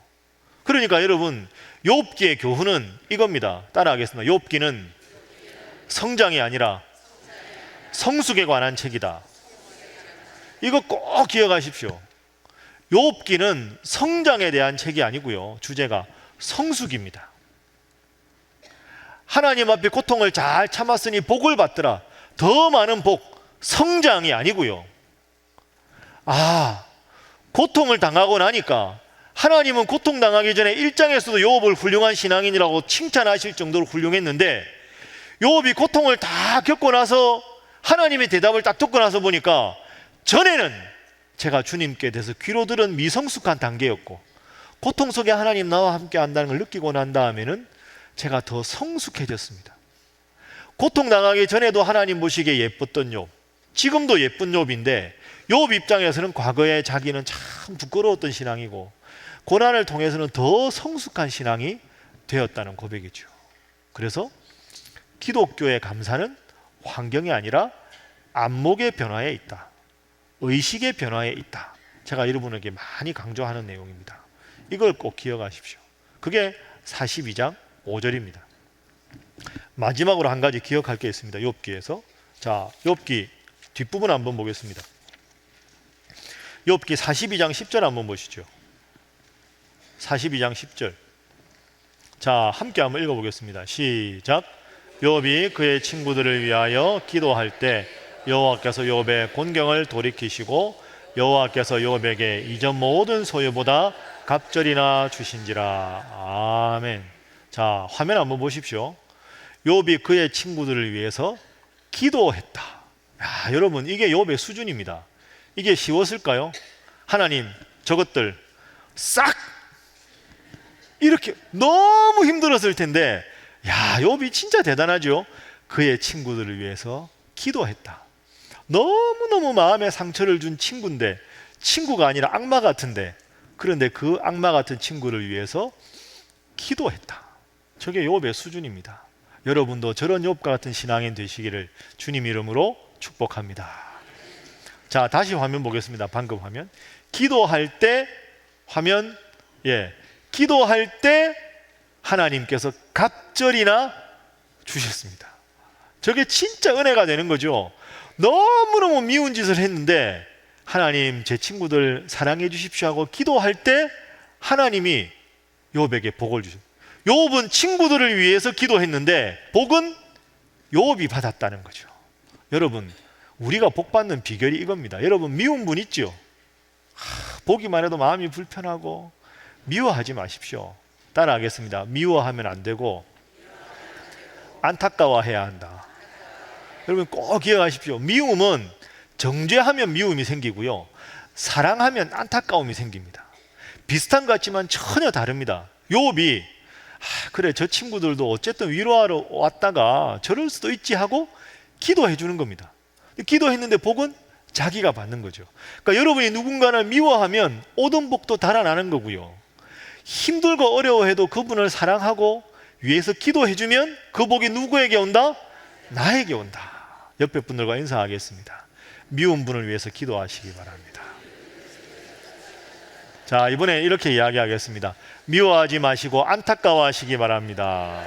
그러니까 여러분, 욥기의 교훈은 이겁니다. 따라하겠습니다. 욥기는 성장이 아니라 성숙에 관한 책이다. 이거 꼭 기억하십시오. 욥기는 성장에 대한 책이 아니고요, 주제가 성숙입니다. 하나님 앞에 고통을 잘 참았으니 복을 받더라. 더 많은 복, 성장이 아니고요. 아, 고통을 당하고 나니까 하나님은 고통당하기 전에 1장에서도 욥을 훌륭한 신앙인이라고 칭찬하실 정도로 훌륭했는데, 욥이 고통을 다 겪고 나서 하나님의 대답을 딱 듣고 나서 보니까 전에는 제가 주님께 대해서 귀로 들은 미성숙한 단계였고, 고통 속에 하나님 나와 함께 한다는 걸 느끼고 난 다음에는 제가 더 성숙해졌습니다. 고통당하기 전에도 하나님 보시기에 예뻤던 욥, 지금도 예쁜 욥인데, 욥 입장에서는 과거에 자기는 참 부끄러웠던 신앙이고 고난을 통해서는 더 성숙한 신앙이 되었다는 고백이죠. 그래서 기독교의 감사는 환경이 아니라 안목의 변화에 있다, 의식의 변화에 있다. 제가 여러분에게 많이 강조하는 내용입니다. 이걸 꼭 기억하십시오. 그게 42장 5절입니다. 마지막으로 한 가지 기억할 게 있습니다. 욥기에서. 자, 욥기 뒷부분 한번 보겠습니다. 욥기 42장 10절 한번 보시죠. 42장 10절. 자, 함께 한번 읽어보겠습니다. 시작. 욥이 그의 친구들을 위하여 기도할 때 여호와께서 욥의 곤경을 돌이키시고 여호와께서 욥에게 이전 모든 소유보다 갑절이나 주신지라. 아멘. 자, 화면 한번 보십시오. 욥이 그의 친구들을 위해서 기도했다. 야, 여러분, 이게 욥의 수준입니다. 이게 쉬웠을까요? 하나님, 저것들 싹 이렇게 너무 힘들었을 텐데, 야, 욥이 진짜 대단하죠. 그의 친구들을 위해서 기도했다. 너무너무 마음에 상처를 준 친구인데, 친구가 아니라 악마 같은데, 그런데 그 악마 같은 친구를 위해서 기도했다. 저게 욥의 수준입니다. 여러분도 저런 욥과 같은 신앙인 되시기를 주님 이름으로 축복합니다. 자, 다시 화면 보겠습니다. 방금 화면. 기도할 때, 화면, 기도할 때 하나님께서 갑절이나 주셨습니다. 저게 진짜 은혜가 되는 거죠. 너무너무 미운 짓을 했는데 하나님 제 친구들 사랑해 주십시오 하고 기도할 때 하나님이 요업에게 복을 주셨어요. 요업은 친구들을 위해서 기도했는데 복은 요업이 받았다는 거죠. 여러분, 우리가 복 받는 비결이 이겁니다. 여러분, 미운 분 있죠? 보기만 해도 마음이 불편하고 미워하지 마십시오. 따라하겠습니다. 미워하면 안 되고 안타까워해야 한다. 여러분 꼭 기억하십시오. 미움은 정죄하면 미움이 생기고요, 사랑하면 안타까움이 생깁니다. 비슷한 것 같지만 전혀 다릅니다. 요업이 그래 저 친구들도 어쨌든 위로하러 왔다가 저럴 수도 있지 하고 기도해 주는 겁니다. 기도했는데 복은 자기가 받는 거죠. 그러니까 여러분이 누군가를 미워하면 오던 복도 달아나는 거고요, 힘들고 어려워해도 그분을 사랑하고 위해서 기도해 주면 그 복이 누구에게 온다? 나에게 온다. 옆에 분들과 인사하겠습니다. 미운 분을 위해서 기도하시기 바랍니다. 자, 이번에 이렇게 이야기하겠습니다. 미워하지 마시고 안타까워하시기 바랍니다.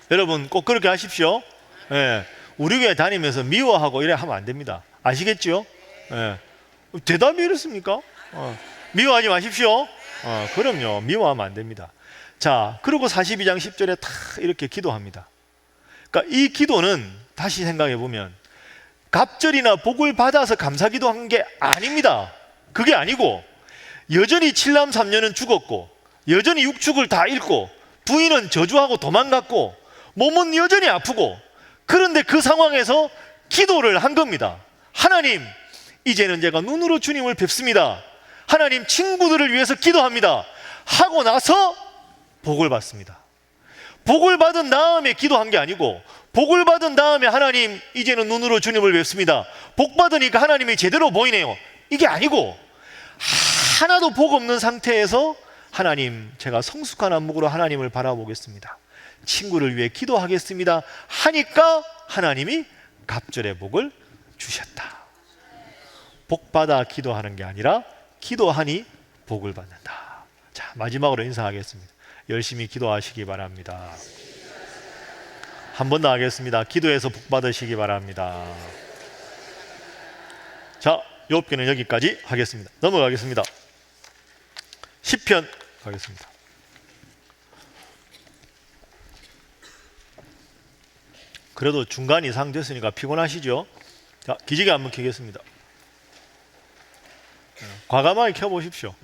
여러분 꼭 그렇게 하십시오. 예, 우리 교회 다니면서 미워하고 이래 하면 안 됩니다. 아시겠죠? 예. 대답이 이렇습니까? 미워하지 마십시오. 그럼요, 미워하면 안 됩니다. 자, 그리고 42장 10절에 다 이렇게 기도합니다. 그러니까 이 기도는 다시 생각해 보면 갑절이나 복을 받아서 감사 기도한 게 아닙니다. 그게 아니고 여전히 칠남 삼녀는 죽었고 여전히 육축을 다 잃고 부인은 저주하고 도망갔고 몸은 여전히 아프고, 그런데 그 상황에서 기도를 한 겁니다. 하나님, 이제는 제가 눈으로 주님을 뵙습니다. 하나님, 친구들을 위해서 기도합니다 하고 나서 복을 받습니다. 복을 받은 다음에 기도한 게 아니고 복을 받은 다음에 하나님, 이제는 눈으로 주님을 뵙습니다. 복 받으니까 하나님이 제대로 보이네요, 이게 아니고 하나도 복 없는 상태에서 하나님, 제가 성숙한 안목으로 하나님을 바라보겠습니다, 친구를 위해 기도하겠습니다 하니까 하나님이 갑절의 복을 주셨다. 복 받아 기도하는 게 아니라 기도하니 복을 받는다. 자, 마지막으로 인사하겠습니다. 열심히 기도하시기 바랍니다. 한 번 더 하겠습니다. 기도해서 복 받으시기 바랍니다. 자, 욥기는 여기까지 하겠습니다. 넘어가겠습니다. 시편 가겠습니다. 그래도 중간 이상 됐으니까 피곤하시죠? 자, 기지개 한번 켜겠습니다. 과감하게 켜보십시오.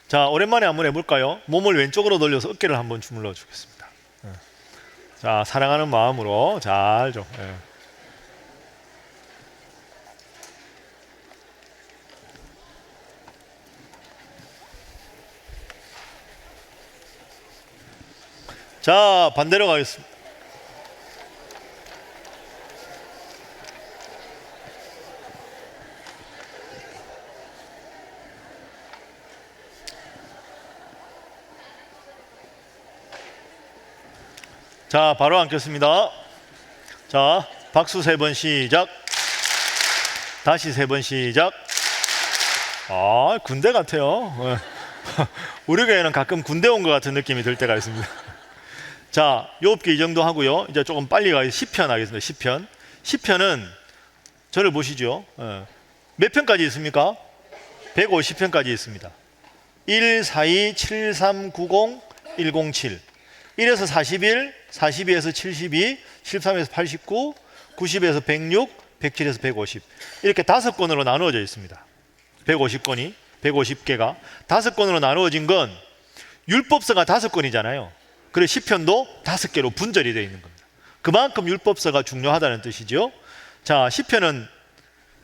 자, 오랜만에 한번 해볼까요? 몸을 왼쪽으로 돌려서 어깨를 한번 주물러 주겠습니다. 자, 사랑하는 마음으로 잘 좀. 자, 반대로 가겠습니다. 자, 바로 앉겠습니다. 자, 박수 3번 시작. 다시 3번 시작. 아, 군대 같아요. 우리 교회는 가끔 군대 온 것 같은 느낌이 들 때가 있습니다. 자, 욥기 이 정도 하고요. 이제 조금 빨리 가겠습니다. 시편 하겠습니다. 시편. 시편은 저를 보시죠. 몇 편까지 있습니까? 150편까지 있습니다. 1, 4, 2, 7, 3, 90, 107. 1에서 41, 42에서 72, 13에서 89, 90에서 106, 107에서 150. 이렇게 5권으로 나누어져 있습니다. 150권이, 150개가 5권으로 나누어진 건 율법서가 5권이잖아요. 그래서 시편도 5개로 분절이 되어 있는 겁니다. 그만큼 율법서가 중요하다는 뜻이죠. 자, 시편은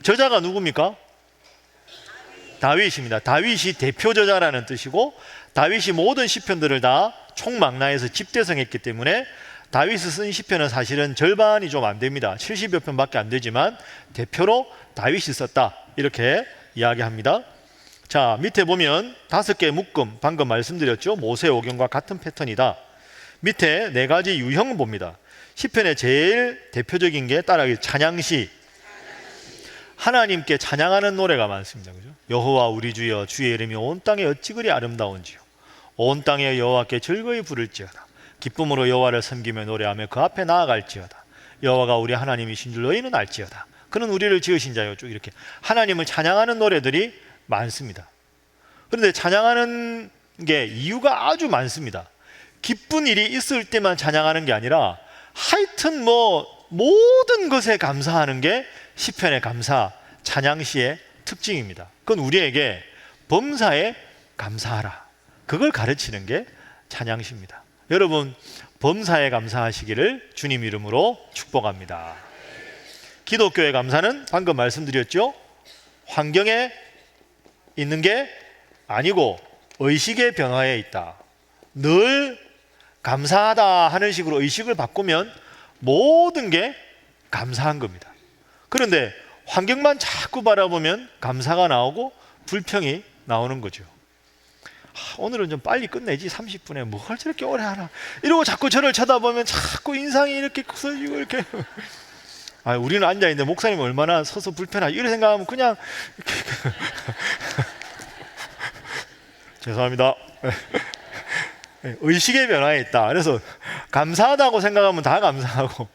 저자가 누굽니까? 다윗입니다. 다윗이 대표 저자라는 뜻이고, 다윗이 모든 시편들을 다 총망라해서 집대성했기 때문에 다윗이 쓴 시편은 사실은 절반이 좀 안 됩니다. 70여 편밖에 안 되지만 대표로 다윗이 썼다, 이렇게 이야기합니다. 자, 밑에 보면 5개의 묶음, 방금 말씀드렸죠. 모세오경과 같은 패턴이다. 밑에 4가지 유형을 봅니다. 시편의 제일 대표적인 게 따라하기 찬양시. 하나님께 찬양하는 노래가 많습니다. 그죠? 여호와 우리 주여, 주의 이름이 온 땅에 어찌 그리 아름다운지요. 온 땅에 여호와께 즐거이 부를지어다. 기쁨으로 여호와를 섬기며 노래하며 그 앞에 나아갈지어다. 여호와가 우리 하나님이신 줄 너희는 알지어다. 그는 우리를 지으신 자요. 쭉 이렇게 하나님을 찬양하는 노래들이 많습니다. 그런데 찬양하는 게 이유가 아주 많습니다. 기쁜 일이 있을 때만 찬양하는 게 아니라 하여튼 모든 것에 감사하는 게 시편의 감사, 찬양시의 특징입니다. 그건 우리에게 범사에 감사하라, 그걸 가르치는 게 찬양시입니다. 여러분, 범사에 감사하시기를 주님 이름으로 축복합니다. 기독교의 감사는 방금 말씀드렸죠. 환경에 있는 게 아니고 의식의 변화에 있다. 늘 감사하다 하는 식으로 의식을 바꾸면 모든 게 감사한 겁니다. 그런데 환경만 자꾸 바라보면 감사가 나오고 불평이 나오는 거죠. 오늘은 좀 빨리 끝내지, 30분에 뭘 저렇게 오래 하나, 이러고 자꾸 저를 쳐다보면 자꾸 인상이 이렇게 커지고 이렇게 우리는 앉아있는데 목사님 얼마나 서서 불편하지, 이런 생각하면 그냥 죄송합니다. 의식의 변화에 있다. 그래서 감사하다고 생각하면 다 감사하고,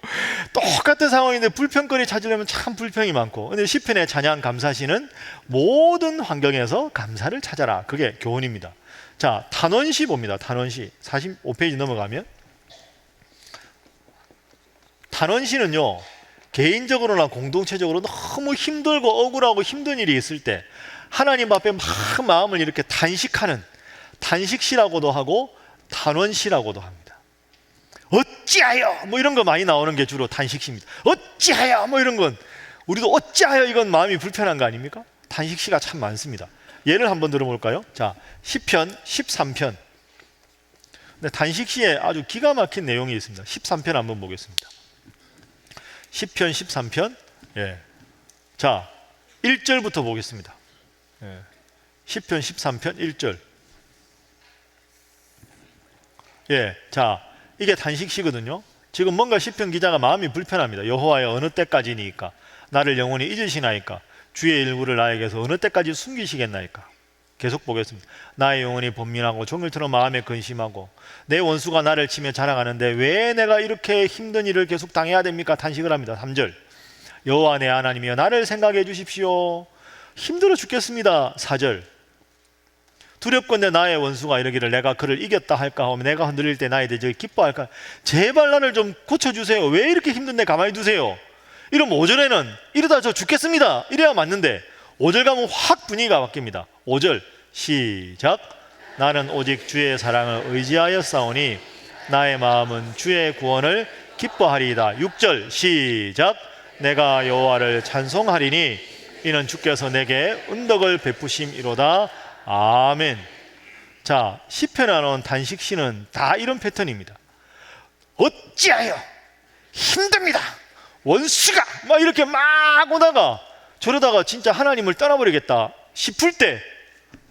똑같은 상황인데 불평거리 찾으려면 참 불평이 많고. 근데 시편의 찬양 감사시는 모든 환경에서 감사를 찾아라, 그게 교훈입니다. 자, 탄원시 봅니다. 탄원시 45페이지 넘어가면, 탄원시는요, 개인적으로나 공동체적으로 너무 힘들고 억울하고 힘든 일이 있을 때 하나님 앞에 막 마음을 이렇게 단식하는, 단식시라고도 하고 탄원시라고도 합니다. 어찌하여 이런 거 많이 나오는 게 주로 단식시입니다. 어찌하여 이런 건, 우리도 어찌하여 이건 마음이 불편한 거 아닙니까? 단식시가 참 많습니다. 예를 한번 들어볼까요? 자, 시편 13편. 근데 단식시에 아주 기가 막힌 내용이 있습니다. 13편 한번 보겠습니다. 시편 13편. 예. 자, 1절부터 보겠습니다. 예. 시편 13편 1절. 예. 자, 이게 단식시거든요. 지금 뭔가 시편 기자가 마음이 불편합니다. 여호와여, 어느 때까지니까 나를 영원히 잊으시나이까? 주의 일부를 나에게서 어느 때까지 숨기시겠나이까? 계속 보겠습니다. 나의 영혼이 번민하고 종일처럼 마음에 근심하고 내 원수가 나를 치며 자랑하는데 왜 내가 이렇게 힘든 일을 계속 당해야 됩니까? 탄식을 합니다. 3절. 여호와 내 하나님이여, 나를 생각해 주십시오. 힘들어 죽겠습니다. 4절. 두렵건대 나의 원수가 이르기를 내가 그를 이겼다 할까 하며 내가 흔들릴 때 나의 대적이 기뻐할까? 제발 나를 좀 고쳐주세요. 왜 이렇게 힘든데 가만히 두세요? 이러면 5절에는 이러다 저 죽겠습니다, 이래야 맞는데 5절 가면 확 분위기가 바뀝니다. 5절 시작. 나는 오직 주의 사랑을 의지하여 싸우니 나의 마음은 주의 구원을 기뻐하리이다. 6절 시작. 내가 여호와를 찬송하리니 이는 주께서 내게 은덕을 베푸심이로다. 아멘. 자, 시편에 나온 단식시는 다 이런 패턴입니다. 어찌하여 힘듭니다, 원수가 이렇게 막 오다가 저러다가 진짜 하나님을 떠나버리겠다 싶을 때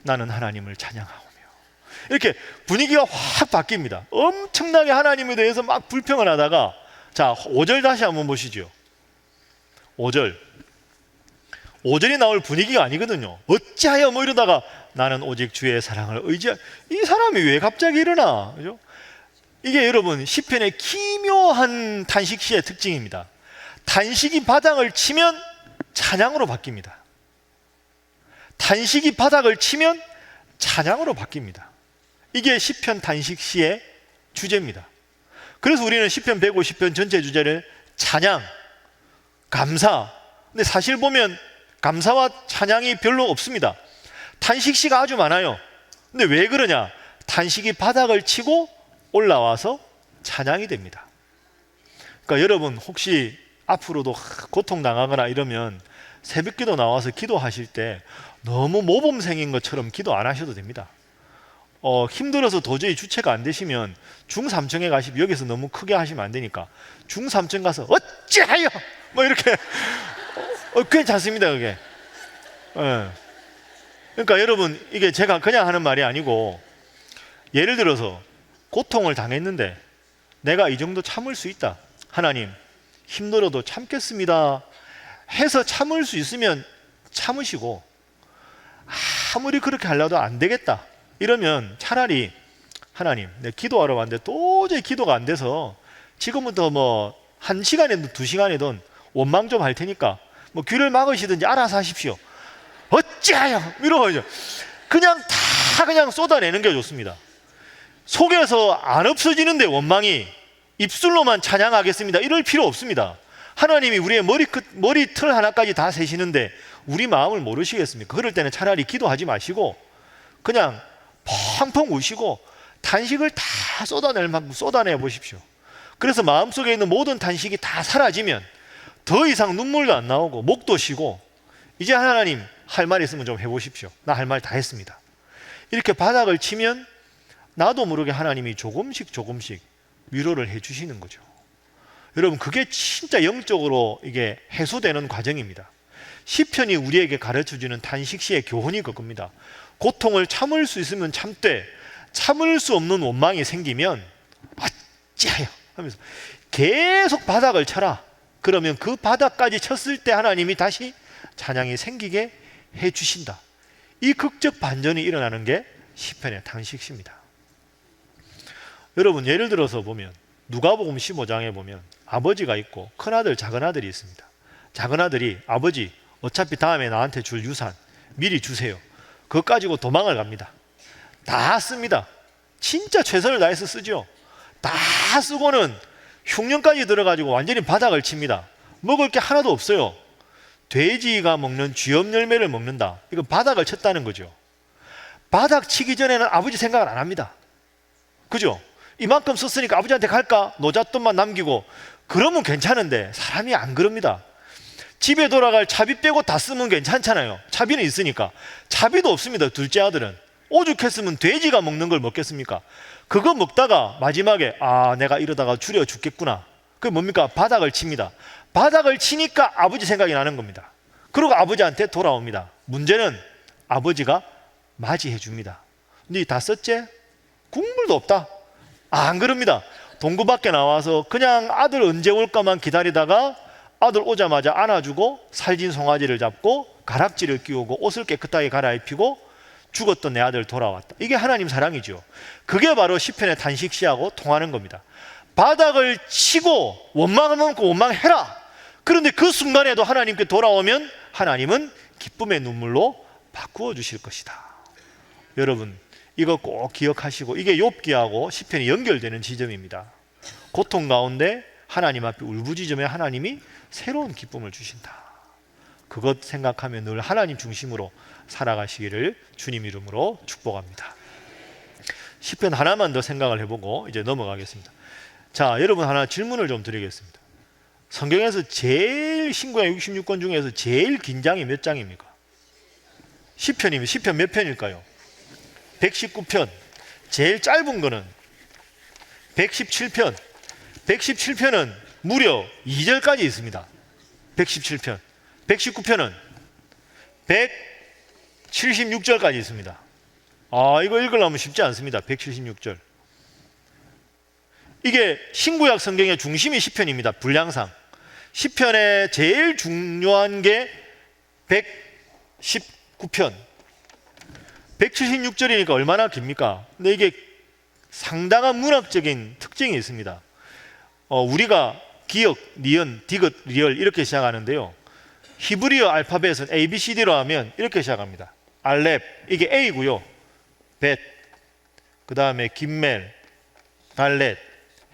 나는 하나님을 찬양하오며, 이렇게 분위기가 확 바뀝니다. 엄청나게 하나님에 대해서 막 불평을 하다가, 자, 5절 다시 한번 보시죠. 5절이 나올 분위기가 아니거든요. 어찌하여 이러다가 나는 오직 주의 사랑을 의지하. 이 사람이 왜 갑자기 일어나? 그죠? 이게 여러분 시편의 기묘한 단식시의 특징입니다. 단식이 바닥을 치면 찬양으로 바뀝니다. 단식이 바닥을 치면 찬양으로 바뀝니다. 이게 시편 단식시의 주제입니다. 그래서 우리는 시편 150편 전체 주제를 찬양, 감사. 근데 사실 보면 감사와 찬양이 별로 없습니다. 단식시가 아주 많아요. 근데 왜 그러냐? 단식이 바닥을 치고 올라와서 찬양이 됩니다. 그러니까 여러분 혹시 앞으로도 고통당하거나 이러면 새벽기도 나와서 기도하실 때 너무 모범생인 것처럼 기도 안 하셔도 됩니다. 힘들어서 도저히 주체가 안 되시면 중3층에 가시면, 여기서 너무 크게 하시면 안 되니까 중3층 가서 어찌하여 이렇게 괜찮습니다, 그게. 그러니까 여러분, 이게 제가 그냥 하는 말이 아니고, 예를 들어서 고통을 당했는데 내가 이 정도 참을 수 있다, 하나님 힘들어도 참겠습니다, 해서 참을 수 있으면 참으시고, 아무리 그렇게 하려도 안 되겠다 이러면 차라리 하나님, 내가 기도하러 왔는데 도저히 기도가 안 돼서 지금부터 뭐 1시간이든 2시간이든 원망 좀 할 테니까 뭐 귀를 막으시든지 알아서 하십시오. 어찌하여 이러고 그냥 다 그냥 쏟아내는 게 좋습니다. 속에서 안 없어지는데 원망이 입술로만 찬양하겠습니다 이럴 필요 없습니다. 하나님이 우리의 머리털 하나까지 다 세시는데 우리 마음을 모르시겠습니까? 그럴 때는 차라리 기도하지 마시고 그냥 펑펑 우시고 탄식을 다 쏟아낼 만큼 쏟아내 보십시오. 그래서 마음속에 있는 모든 탄식이 다 사라지면 더 이상 눈물도 안 나오고 목도 쉬고, 이제 하나님 할 말 있으면 좀 해보십시오. 나 할 말 다 했습니다. 이렇게 바닥을 치면 나도 모르게 하나님이 조금씩 위로를 해주시는 거죠. 여러분, 그게 진짜 영적으로 이게 해소되는 과정입니다. 시편이 우리에게 가르쳐주는 탄식시의 교훈이 그겁니다. 고통을 참을 수 있으면 참되 참을 수 없는 원망이 생기면 어찌하여 하면서 계속 바닥을 쳐라. 그러면 그 바닥까지 쳤을 때 하나님이 다시 찬양이 생기게 해주신다. 이 극적 반전이 일어나는 게 시편의 탄식시입니다. 여러분, 예를 들어서 보면 누가복음 15장에 보면 아버지가 있고 큰아들 작은아들이 있습니다. 작은아들이 아버지 어차피 다음에 나한테 줄 유산 미리 주세요. 그거 가지고 도망을 갑니다. 다 씁니다. 진짜 최선을 다해서 쓰죠. 다 쓰고는 흉년까지 들어가지고 완전히 바닥을 칩니다. 먹을 게 하나도 없어요. 돼지가 먹는 쥐염 열매를 먹는다. 이거 바닥을 쳤다는 거죠. 바닥 치기 전에는 아버지 생각을 안 합니다. 그죠? 이만큼 썼으니까 아버지한테 갈까? 노잣돈만 남기고 그러면 괜찮은데 사람이 안 그럽니다. 집에 돌아갈 차비 빼고 다 쓰면 괜찮잖아요. 차비는 있으니까. 차비도 없습니다. 둘째 아들은 오죽했으면 돼지가 먹는 걸 먹겠습니까? 그거 먹다가 마지막에 내가 이러다가 줄여 죽겠구나. 그게 뭡니까? 바닥을 칩니다. 바닥을 치니까 아버지 생각이 나는 겁니다. 그리고 아버지한테 돌아옵니다. 문제는 아버지가 맞이해 줍니다. 니 다 썼지? 국물도 없다. 안 그럽니다. 동구 밖에 나와서 그냥 아들 언제 올까만 기다리다가 아들 오자마자 안아주고 살진 송아지를 잡고 가락지를 끼우고 옷을 깨끗하게 갈아입히고 죽었던 내 아들 돌아왔다. 이게 하나님 사랑이죠. 그게 바로 시편의 탄식시하고 통하는 겁니다. 바닥을 치고 원망하면 원망해라. 그런데 그 순간에도 하나님께 돌아오면 하나님은 기쁨의 눈물로 바꾸어 주실 것이다. 여러분, 이거 꼭 기억하시고, 이게 욥기하고 시편이 연결되는 지점입니다. 고통 가운데 하나님 앞에 울부짖으며 하나님이 새로운 기쁨을 주신다. 그것 생각하면 늘 하나님 중심으로 살아가시기를 주님 이름으로 축복합니다. 시편 하나만 더 생각을 해보고 이제 넘어가겠습니다. 자, 여러분 하나 질문을 좀 드리겠습니다. 성경에서 제일 신구약 66권 중에서 제일 긴 장이 몇 장입니까? 시편이면 시편 몇 편일까요? 119편. 제일 짧은 거는 117편. 117편은 무려 2절까지 있습니다. 117편. 119편은 176절까지 있습니다. 이거 읽으려면 쉽지 않습니다. 176절. 이게 신구약 성경의 중심이 시편입니다. 분량상. 시편의 제일 중요한 게 119편. 176절이니까 얼마나 깁니까? 근데 이게 상당한 문학적인 특징이 있습니다. 우리가 기역, 니은, 디귿, 리얼 이렇게 시작하는데요. 히브리어 알파벳은 ABCD로 하면 이렇게 시작합니다. 알렙, 이게 A고요. 벳, 그 다음에 김멜, 달렛,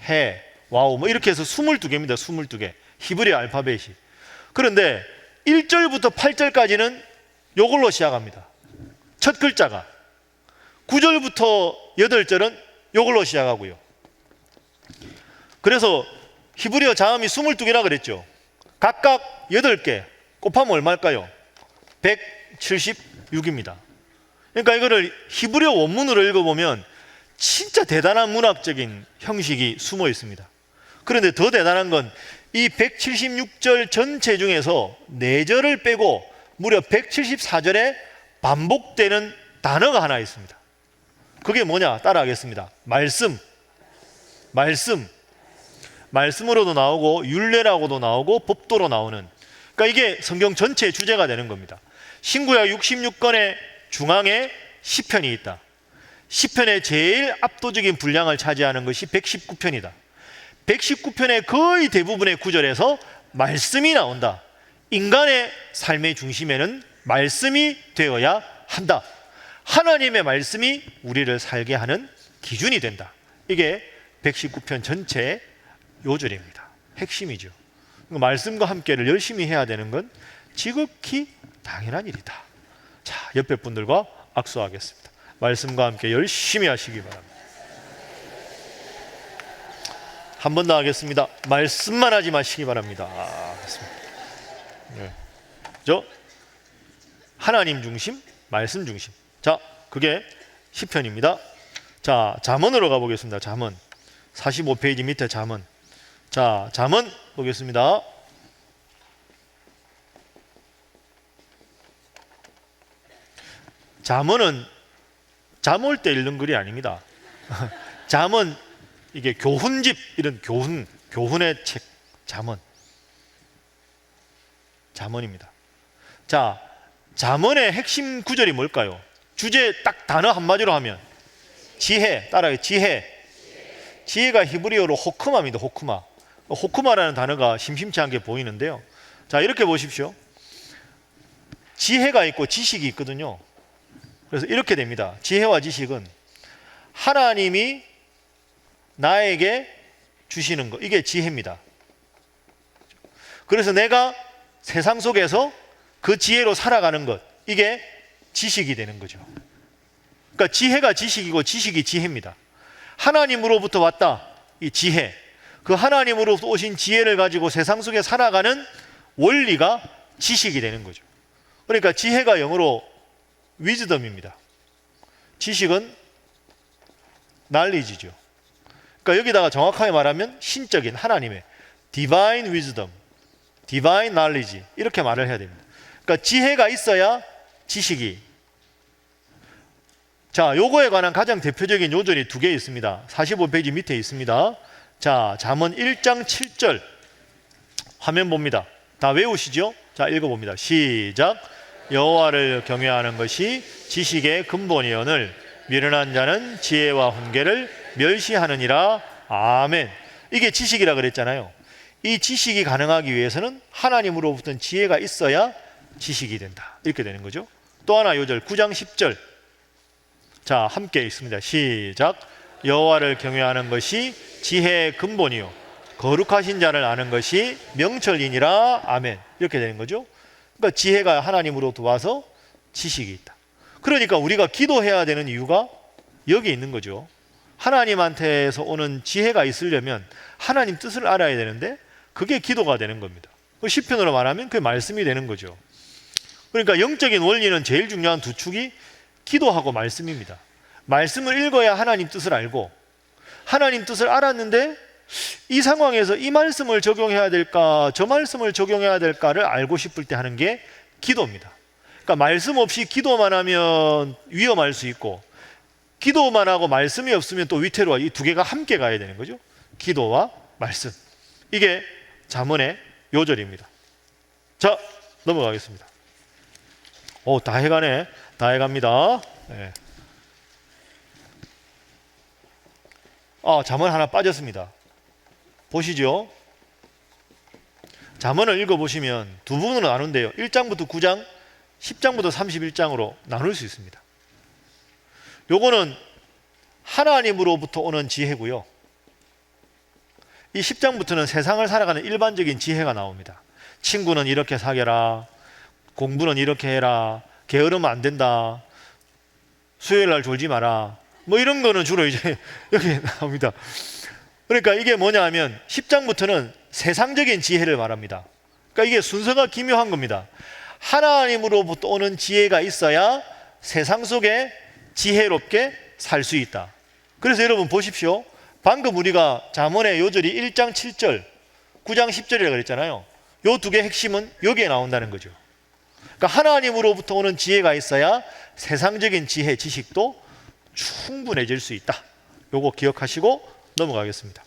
해, 와우 뭐 이렇게 해서 22개입니다. 22개. 히브리어 알파벳이. 그런데 1절부터 8절까지는 이걸로 시작합니다. 첫 글자가. 9절부터 8절은 이걸로 시작하고요. 그래서 히브리어 자음이 22개라 그랬죠. 각각 8개 곱하면 얼마일까요? 176입니다. 그러니까 이거를 히브리어 원문으로 읽어보면 진짜 대단한 문학적인 형식이 숨어 있습니다. 그런데 더 대단한 건 이 176절 전체 중에서 4절을 빼고 무려 174절에 반복되는 단어가 하나 있습니다. 그게 뭐냐? 따라하겠습니다. 말씀으로도 나오고 율례라고도 나오고 법도로 나오는, 그러니까 이게 성경 전체의 주제가 되는 겁니다. 신구약 66권의 중앙에 시편이 있다. 시편의 제일 압도적인 분량을 차지하는 것이 119편이다. 119편의 거의 대부분의 구절에서 말씀이 나온다. 인간의 삶의 중심에는 말씀이 되어야 한다. 하나님의 말씀이 우리를 살게 하는 기준이 된다. 이게 119편 전체의 요절입니다. 핵심이죠. 말씀과 함께를 열심히 해야 되는 건 지극히 당연한 일이다. 자, 옆에 분들과 악수하겠습니다. 말씀과 함께 열심히 하시기 바랍니다. 한 번 더 하겠습니다. 말씀만 하지 마시기 바랍니다. 네. 하나님 중심, 말씀 중심. 자, 그게 시편입니다. 자, 잠언으로 가보겠습니다. 잠언 45페이지 밑에 잠언. 자, 잠언 보겠습니다. 잠언은 잠 올 때 읽는 글이 아닙니다. 잠언 이게 교훈집, 이런 교훈의 책, 잠언입니다. 자, 잠언의 핵심 구절이 뭘까요? 주제 딱 단어 한마디로 하면 지혜, 따라요. 지혜가 히브리어로 호크마입니다. 호크마라는 단어가 심심치 않게 보이는데요. 자, 이렇게 보십시오. 지혜가 있고 지식이 있거든요. 그래서 이렇게 됩니다. 지혜와 지식은 하나님이 나에게 주시는 것, 이게 지혜입니다. 그래서 내가 세상 속에서 그 지혜로 살아가는 것, 이게 지식이 되는 거죠. 그러니까 지혜가 지식이고 지식이 지혜입니다. 하나님으로부터 왔다, 이 지혜. 그 하나님으로부터 오신 지혜를 가지고 세상 속에 살아가는 원리가 지식이 되는 거죠. 그러니까 지혜가 영어로 wisdom입니다. 지식은 knowledge죠. 그러니까 여기다가 정확하게 말하면 신적인 하나님의 divine wisdom, divine knowledge, 이렇게 말을 해야 됩니다. 그러니까 지혜가 있어야 지식이. 자, 요거에 관한 가장 대표적인 요절이 두 개 있습니다. 45페이지 밑에 있습니다. 자, 잠언 1장 7절 화면 봅니다. 다 외우시죠? 자, 읽어봅니다. 시작. 여호와를 경외하는 것이 지식의 근본이오늘 미련한 자는 지혜와 훈계를 멸시하느니라. 아멘. 이게 지식이라 그랬잖아요. 이 지식이 가능하기 위해서는 하나님으로부터 지혜가 있어야 지식이 된다. 이렇게 되는 거죠. 또 하나 요절 9장 10절. 자, 함께 읽습니다. 시작. 여호와를 경외하는 것이 지혜의 근본이요 거룩하신 자를 아는 것이 명철이니라. 아멘. 이렇게 되는 거죠. 그러니까 지혜가 하나님으로부터 와서 지식이 있다. 그러니까 우리가 기도해야 되는 이유가 여기 있는 거죠. 하나님한테서 오는 지혜가 있으려면 하나님 뜻을 알아야 되는데 그게 기도가 되는 겁니다. 시편으로 말하면 그게 말씀이 되는 거죠. 그러니까 영적인 원리는 제일 중요한 두 축이 기도하고 말씀입니다. 말씀을 읽어야 하나님 뜻을 알고, 하나님 뜻을 알았는데 이 상황에서 이 말씀을 적용해야 될까, 저 말씀을 적용해야 될까를 알고 싶을 때 하는 게 기도입니다. 그러니까 말씀 없이 기도만 하면 위험할 수 있고, 기도만 하고 말씀이 없으면 또 위태로워. 이 두 개가 함께 가야 되는 거죠. 기도와 말씀. 이게 잠언의 요절입니다. 자, 넘어가겠습니다. 오, 다 해가네. 다 해갑니다. 네. 잠언 하나 빠졌습니다. 보시죠. 잠언을 읽어보시면 두 부분으로 나눈대요. 1장부터 9장, 10장부터 31장으로 나눌 수 있습니다. 요거는 하나님으로부터 오는 지혜고요. 이 10장부터는 세상을 살아가는 일반적인 지혜가 나옵니다. 친구는 이렇게 사귀라, 공부는 이렇게 해라, 게으르면 안 된다, 수요일 날 졸지 마라, 뭐 이런 거는 주로 이제 여기 나옵니다. 그러니까 이게 뭐냐 하면 10장부터는 세상적인 지혜를 말합니다. 그러니까 이게 순서가 기묘한 겁니다. 하나님으로부터 오는 지혜가 있어야 세상 속에 지혜롭게 살 수 있다. 그래서 여러분 보십시오. 방금 우리가 잠언의 요절이 1장 7절, 9장 10절이라고 그랬잖아요. 요 두 개의 핵심은 여기에 나온다는 거죠. 그러니까 하나님으로부터 오는 지혜가 있어야 세상적인 지혜, 지식도 충분해질 수 있다. 요거 기억하시고 넘어가겠습니다.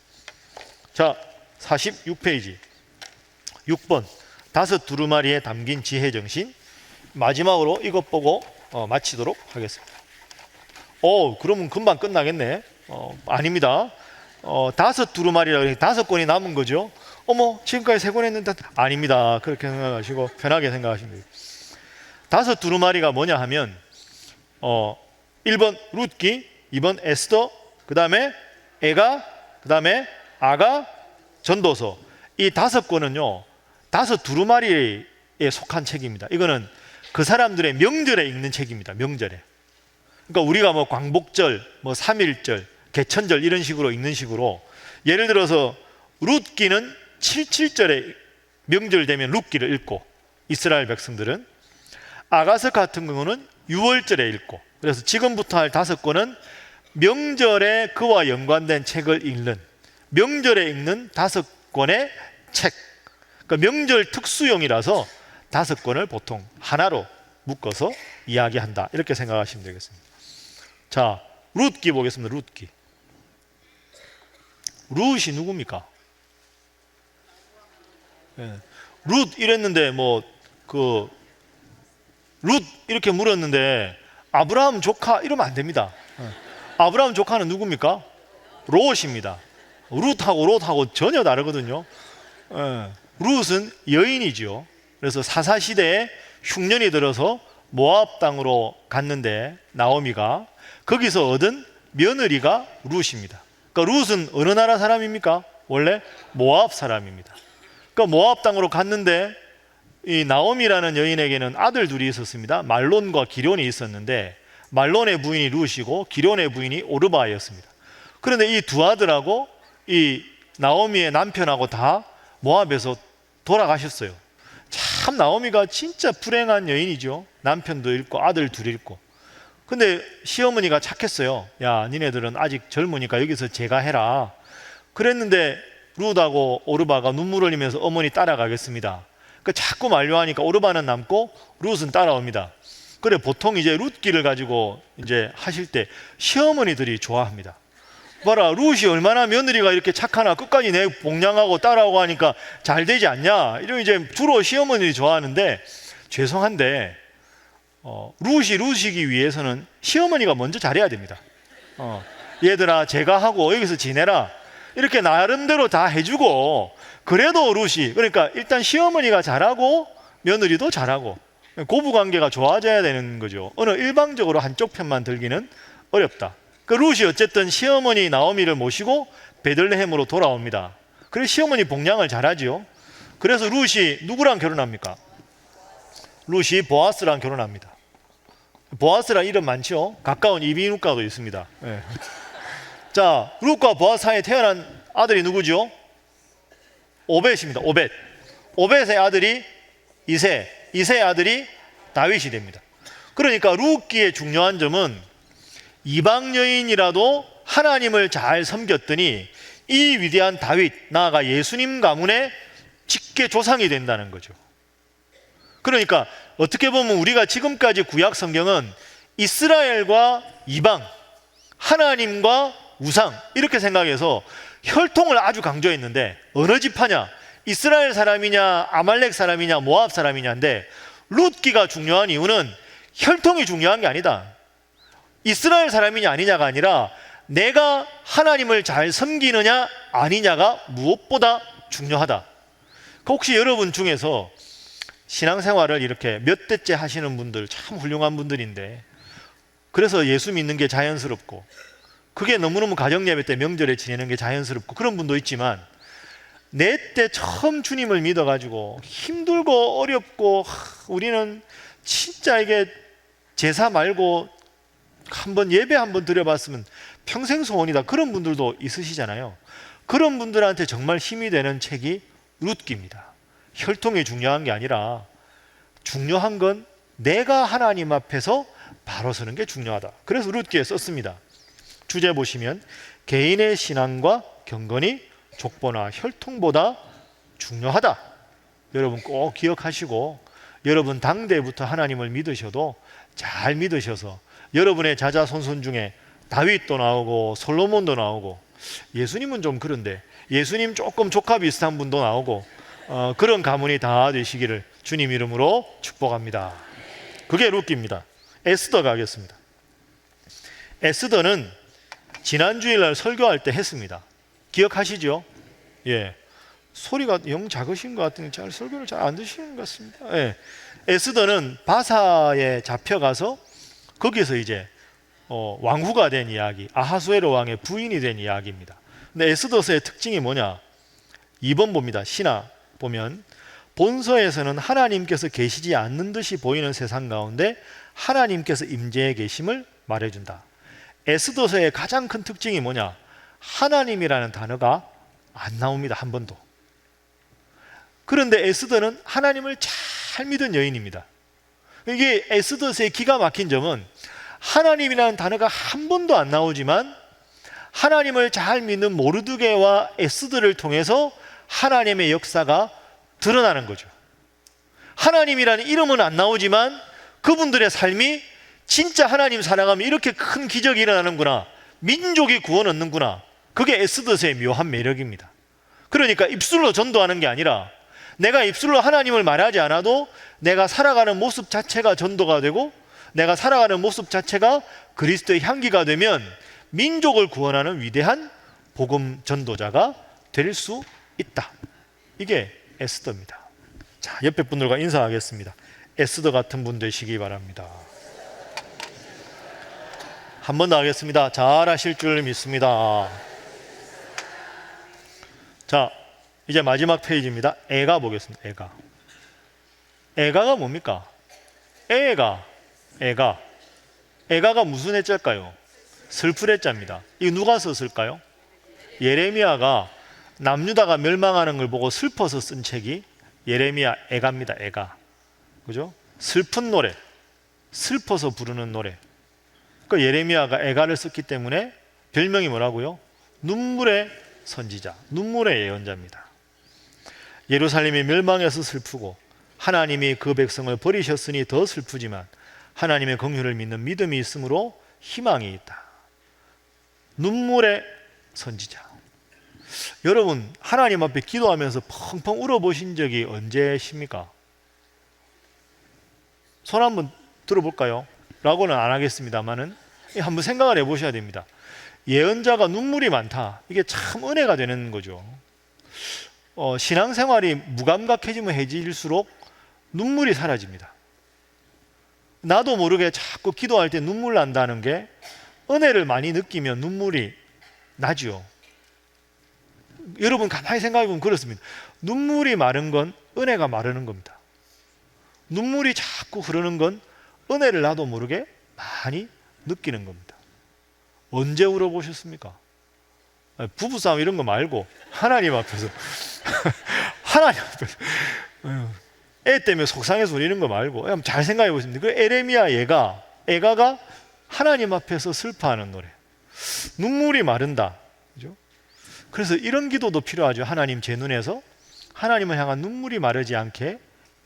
자, 46페이지 6번 다섯 두루마리에 담긴 지혜 정신. 마지막으로 이것 보고 마치도록 하겠습니다. 그러면 금방 끝나겠네. 아닙니다. 다섯 두루마리라 그러니 다섯 권이 남은 거죠. 어머, 지금까지 세 권 했는데. 아닙니다. 그렇게 생각하시고 편하게 생각하시면 됩니다. 다섯 두루마리가 뭐냐 하면 1번 룻기, 2번 에스더, 그 다음에 에가, 그 다음에 아가, 전도서. 이 다섯 권은요, 다섯 두루마리에 속한 책입니다. 이거는 그 사람들의 명절에 읽는 책입니다. 명절에. 그러니까 우리가 뭐 광복절, 뭐 3.1절, 개천절 이런 식으로 읽는 식으로, 예를 들어서 룻기는 77절에 명절 되면 룻기를 읽고, 이스라엘 백성들은 아가서 같은 경우는 6월절에 읽고, 그래서 지금부터 할 다섯 권은 명절에 그와 연관된 책을 읽는, 명절에 읽는 다섯 권의 책. 그러니까 명절 특수용이라서 다섯 권을 보통 하나로 묶어서 이야기한다, 이렇게 생각하시면 되겠습니다. 자, 룻기 보겠습니다. 룻기. 룻이 누굽니까? 룻 이랬는데 룻 이렇게 물었는데 아브라함 조카 이러면 안 됩니다. 아브라함 조카는 누굽니까? 롯입니다. 룻하고 전혀 다르거든요. 룻은 여인이죠. 그래서 사사시대에 흉년이 들어서 모압 땅으로 갔는데 나오미가 거기서 얻은 며느리가 룻입니다. 그러니까 룻은 어느 나라 사람입니까? 원래 모압 사람입니다. 그러니까 모압 땅으로 갔는데 이 나오미라는 여인에게는 아들 둘이 있었습니다. 말론과 기럐이 있었는데 말론의 부인이 룻이고 기럐의 부인이 오르바였습니다. 그런데 이 두 아들하고 이 나오미의 남편하고 다 모압에서 돌아가셨어요. 참 나오미가 진짜 불행한 여인이죠. 남편도 잃고 아들 둘이 잃고. 근데 시어머니가 착했어요. 야, 니네들은 아직 젊으니까 여기서 제가 해라. 그랬는데 룻하고 오르바가 눈물 흘리면서 어머니 따라가겠습니다. 그 자꾸 만류하니까 오르바는 남고 룻은 따라옵니다. 그래, 보통 이제 룻기를 가지고 이제 하실 때 시어머니들이 좋아합니다. 봐라, 룻이 얼마나 며느리가 이렇게 착하나, 끝까지 내 복량하고 따라오고 하니까 잘 되지 않냐, 이런 이제 주로 시어머니들이 좋아하는데, 죄송한데 룻이 룻이기 위해서는 시어머니가 먼저 잘해야 됩니다. 얘들아 제가 하고 여기서 지내라, 이렇게 나름대로 다 해주고, 그래도 룻이, 그러니까 일단 시어머니가 잘하고 며느리도 잘하고 고부관계가 좋아져야 되는 거죠. 어느 일방적으로 한쪽 편만 들기는 어렵다. 그 룻이 어쨌든 시어머니 나오미를 모시고 베들레헴으로 돌아옵니다. 그래서 시어머니 복량을 잘하지요. 그래서 룻이 누구랑 결혼합니까? 룻이 보아스랑 결혼합니다. 보아스랑 이름 많죠. 가까운 이비인후과도 있습니다. 네. 자, 룻과 보아스 사이에 태어난 아들이 누구죠? 오벳입니다. 오벳의 아들이 이세, 이세의 아들이 다윗이 됩니다. 그러니까 룻기의 중요한 점은 이방 여인이라도 하나님을 잘 섬겼더니 이 위대한 다윗, 나아가 예수님 가문의 직계 조상이 된다는 거죠. 그러니까 어떻게 보면 우리가 지금까지 구약 성경은 이스라엘과 이방, 하나님과 우상, 이렇게 생각해서 혈통을 아주 강조했는데, 어느 지파냐? 이스라엘 사람이냐, 아말렉 사람이냐, 모압 사람이냐인데, 룻기가 중요한 이유는 혈통이 중요한 게 아니다. 이스라엘 사람이냐 아니냐가 아니라 내가 하나님을 잘 섬기느냐 아니냐가 무엇보다 중요하다. 혹시 여러분 중에서 신앙생활을 이렇게 몇 대째 하시는 분들 참 훌륭한 분들인데, 그래서 예수 믿는 게 자연스럽고, 그게 너무너무 가정예배 때 명절에 지내는 게 자연스럽고 그런 분도 있지만, 내 때 처음 주님을 믿어가지고 힘들고 어렵고 우리는 진짜 이게 제사 말고 한번 예배 한번 드려봤으면 평생 소원이다, 그런 분들도 있으시잖아요. 그런 분들한테 정말 힘이 되는 책이 룻기입니다. 혈통이 중요한 게 아니라 중요한 건 내가 하나님 앞에서 바로 서는 게 중요하다. 그래서 룻기에 썼습니다. 주제 보시면 개인의 신앙과 경건이 족보나 혈통보다 중요하다. 여러분 꼭 기억하시고, 여러분 당대부터 하나님을 믿으셔도 잘 믿으셔서 여러분의 자자손손 중에 다윗도 나오고 솔로몬도 나오고, 예수님은 좀 그런데 예수님 조금 조카 비슷한 분도 나오고, 그런 가문이 다 되시기를 주님 이름으로 축복합니다. 그게 룻기입니다. 에스더가 하겠습니다. 에스더는 지난 주일날 설교할 때 했습니다. 기억하시죠? 예. 소리가 영 작으신 것 같은데 잘 설교를 잘 안 드시는 것 같습니다. 예. 에스더는 바사에 잡혀가서 거기서 이제 왕후가 된 이야기, 아하수에로 왕의 부인이 된 이야기입니다. 근데 에스더서의 특징이 뭐냐? 2번 봅니다. 신하 보면 본서에서는 하나님께서 계시지 않는 듯이 보이는 세상 가운데 하나님께서 임재해 계심을 말해준다. 에스더서의 가장 큰 특징이 뭐냐? 하나님이라는 단어가 안 나옵니다. 한 번도. 그런데 에스더는 하나님을 잘 믿은 여인입니다. 이게 에스더서의 기가 막힌 점은 하나님이라는 단어가 한 번도 안 나오지만 하나님을 잘 믿는 모르드게와 에스더를 통해서 하나님의 역사가 드러나는 거죠. 하나님이라는 이름은 안 나오지만 그분들의 삶이 진짜 하나님 사랑하면 이렇게 큰 기적이 일어나는구나, 민족이 구원 얻는구나. 그게 에스더서의 묘한 매력입니다. 그러니까 입술로 전도하는 게 아니라 내가 입술로 하나님을 말하지 않아도 내가 살아가는 모습 자체가 전도가 되고 내가 살아가는 모습 자체가 그리스도의 향기가 되면 민족을 구원하는 위대한 복음 전도자가 될 수 있다. 이게 에스더입니다. 자, 옆에 분들과 인사하겠습니다. 에스더 같은 분 되시기 바랍니다. 한 번 더 하겠습니다. 잘하실 줄 믿습니다. 자, 이제 마지막 페이지입니다. 애가 보겠습니다. 애가가 뭡니까? 애가가 무슨 애자일까요? 슬플 애자입니다. 이거 누가 썼을까요? 예레미야가 남유다가 멸망하는 걸 보고 슬퍼서 쓴 책이 예레미야 애가입니다. 애가. 그죠? 슬픈 노래, 슬퍼서 부르는 노래. 그 예레미야가 애가를 썼기 때문에 별명이 뭐라고요? 눈물의 선지자, 눈물의 예언자입니다. 예루살렘이 멸망해서 슬프고 하나님이 그 백성을 버리셨으니 더 슬프지만 하나님의 긍휼을 믿는 믿음이 있으므로 희망이 있다. 눈물의 선지자. 여러분, 하나님 앞에 기도하면서 펑펑 울어보신 적이 언제십니까? 손 한번 들어볼까요? 라고는 안 하겠습니다만은 한번 생각을 해보셔야 됩니다. 예언자가 눈물이 많다. 이게 참 은혜가 되는 거죠. 신앙생활이 무감각해지면 해질수록 눈물이 사라집니다. 나도 모르게 자꾸 기도할 때 눈물 난다는 게 은혜를 많이 느끼면 눈물이 나죠. 여러분 가만히 생각해 보면 그렇습니다. 눈물이 마른 건 은혜가 마르는 겁니다. 눈물이 자꾸 흐르는 건 은혜를 나도 모르게 많이 느끼는 겁니다. 언제 울어보셨습니까? 부부싸움 이런 거 말고 하나님 앞에서 하나님 앞에서 애 때문에 속상해서 울리는 거 말고 잘 생각해 보십니다. 그 에레미야 애가가 하나님 앞에서 슬퍼하는 노래. 눈물이 마른다. 그죠? 그래서 이런 기도도 필요하죠. 하나님, 제 눈에서 하나님을 향한 눈물이 마르지 않게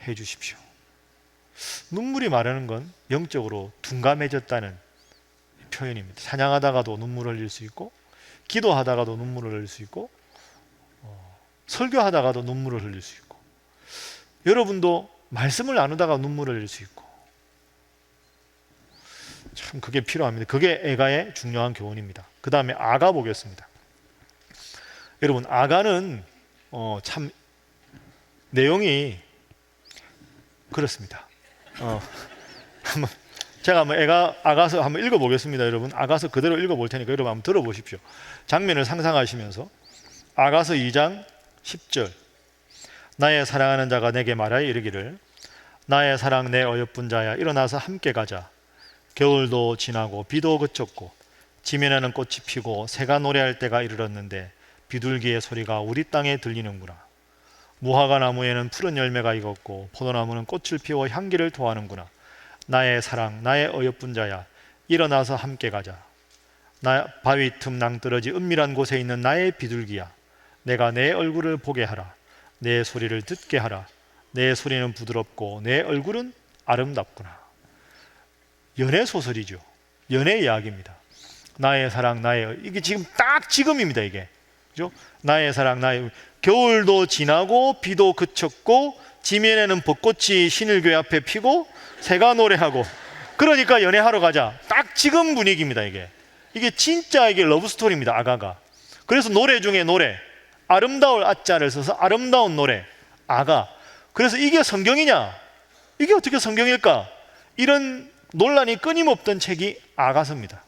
해 주십시오. 눈물이 마르는 건 영적으로 둔감해졌다는 표현입니다. 찬양하다가도 눈물을 흘릴 수 있고, 기도하다가도 눈물을 흘릴 수 있고, 설교하다가도 눈물을 흘릴 수 있고, 여러분도 말씀을 나누다가 눈물을 흘릴 수 있고, 참 그게 필요합니다. 그게 애가의 중요한 교훈입니다. 그 다음에 아가 보겠습니다. 여러분, 아가는 참 내용이 그렇습니다. 제가 한번 아가서 한번 읽어보겠습니다. 여러분, 아가서 그대로 읽어볼 테니까 여러분 한번 들어보십시오. 장면을 상상하시면서. 아가서 2장 10절. 나의 사랑하는 자가 내게 말하여 이르기를, 나의 사랑 내 어여쁜 자야, 일어나서 함께 가자. 겨울도 지나고 비도 그쳤고 지면에는 꽃이 피고 새가 노래할 때가 이르렀는데 비둘기의 소리가 우리 땅에 들리는구나. 무화과 나무에는 푸른 열매가 익었고 포도나무는 꽃을 피워 향기를 토하는구나. 나의 사랑, 나의 어여쁜 자야, 일어나서 함께 가자. 나 바위 틈 낭떠러지 은밀한 곳에 있는 나의 비둘기야, 내가 내 얼굴을 보게 하라. 내 소리를 듣게 하라. 내 소리는 부드럽고 내 얼굴은 아름답구나. 연애 소설이죠. 연애 이야기입니다. 나의 사랑, 이게 지금 딱 지금입니다. 이게 그죠? 나의 사랑, 나의 겨울도 지나고 비도 그쳤고 지면에는 벚꽃이 신일교회 앞에 피고 새가 노래하고 그러니까 연애하러 가자. 딱 지금 분위기입니다. 이게 진짜 이게 러브 스토리입니다. 아가가. 그래서 노래 중에 노래, 아름다울 아자를 써서 아름다운 노래, 아가. 그래서 이게 성경이냐? 이게 어떻게 성경일까? 이런 논란이 끊임없던 책이 아가서입니다.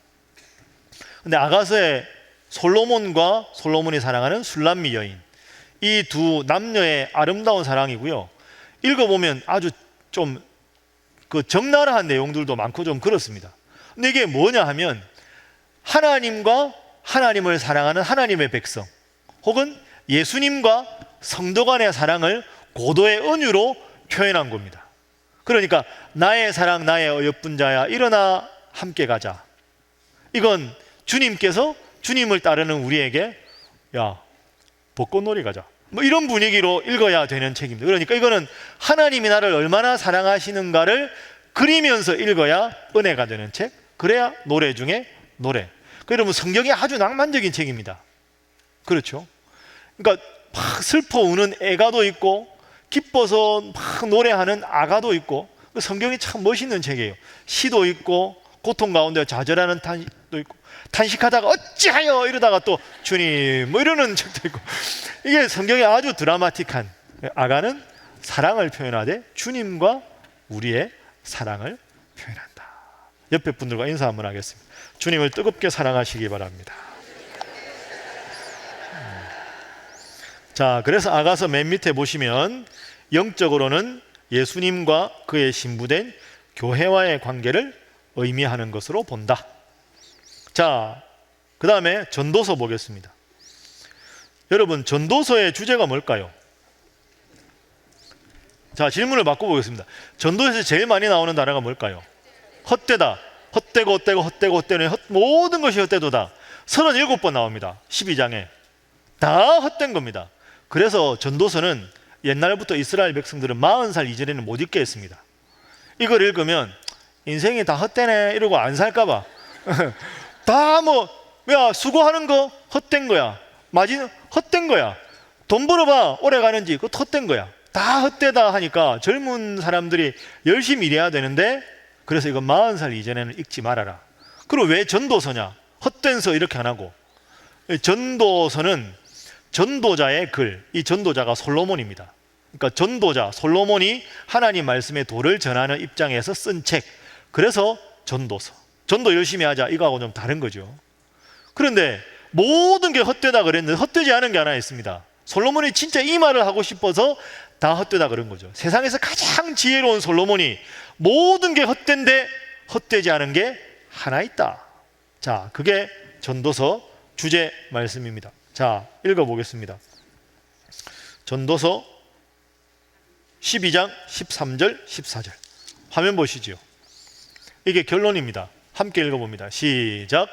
근데 아가서에 솔로몬과 솔로몬이 사랑하는 술람미 여인, 이 두 남녀의 아름다운 사랑이고요. 읽어보면 아주 좀 그 적나라한 내용들도 많고 좀 그렇습니다. 근데 이게 뭐냐 하면 하나님과 하나님을 사랑하는 하나님의 백성, 혹은 예수님과 성도 간의 사랑을 고도의 은유로 표현한 겁니다. 그러니까 나의 사랑 나의 어여쁜 자야 일어나 함께 가자. 이건 주님께서 주님을 따르는 우리에게 야 벚꽃놀이 가자, 뭐 이런 분위기로 읽어야 되는 책입니다. 그러니까 이거는 하나님이 나를 얼마나 사랑하시는가를 그리면서 읽어야 은혜가 되는 책, 그래야 노래 중에 노래. 그러면 성경이 아주 낭만적인 책입니다. 그렇죠? 그러니까 막 슬퍼 우는 애가도 있고 기뻐서 막 노래하는 아가도 있고, 성경이 참 멋있는 책이에요. 시도 있고 고통 가운데 좌절하는 탄식도 있고, 탄식하다가 어찌하여 이러다가 또 주님 뭐 이러는 책도 있고, 이게 성경이 아주 드라마틱한, 아가는 사랑을 표현하되 주님과 우리의 사랑을 표현한다. 옆에 분들과 인사 한번 하겠습니다. 주님을 뜨겁게 사랑하시기 바랍니다. 자, 그래서 아가서 맨 밑에 보시면 영적으로는 예수님과 그의 신부된 교회와의 관계를 의미하는 것으로 본다. 자, 그 다음에 전도서 보겠습니다. 여러분, 전도서의 주제가 뭘까요? 자, 질문을 바꿔보겠습니다. 전도서에서 제일 많이 나오는 단어가 뭘까요? 헛되다. 헛되고 헛되고 헛되고 헛되는 모든 것이 헛되도다. 37번 나옵니다. 12장에 다 헛된 겁니다. 그래서 전도서는 옛날부터 이스라엘 백성들은 40살 이전에는 못 읽게 했습니다. 이걸 읽으면 인생이 다 헛되네 이러고 안 살까봐 다 뭐 야 수고하는 거 헛된 거야, 마진 헛된 거야, 돈 벌어봐 오래 가는지 그거 헛된 거야, 다 헛되다 하니까 젊은 사람들이 열심히 일해야 되는데, 그래서 이거 40살 이전에는 읽지 말아라. 그리고 왜 전도서냐? 헛된서 이렇게 안 하고, 전도서는 전도자의 글, 이 전도자가 솔로몬입니다. 그러니까 전도자 솔로몬이 하나님 말씀의 도를 전하는 입장에서 쓴 책, 그래서 전도서. 전도 열심히 하자 이거하고 좀 다른 거죠. 그런데 모든 게 헛되다 그랬는데 헛되지 않은 게 하나 있습니다. 솔로몬이 진짜 이 말을 하고 싶어서 다 헛되다 그런 거죠. 세상에서 가장 지혜로운 솔로몬이 모든 게 헛된데 헛되지 않은 게 하나 있다. 자, 그게 전도서 주제 말씀입니다. 자, 읽어보겠습니다. 전도서 12장 13절 14절 화면 보시죠. 이게 결론입니다. 함께 읽어봅니다. 시작.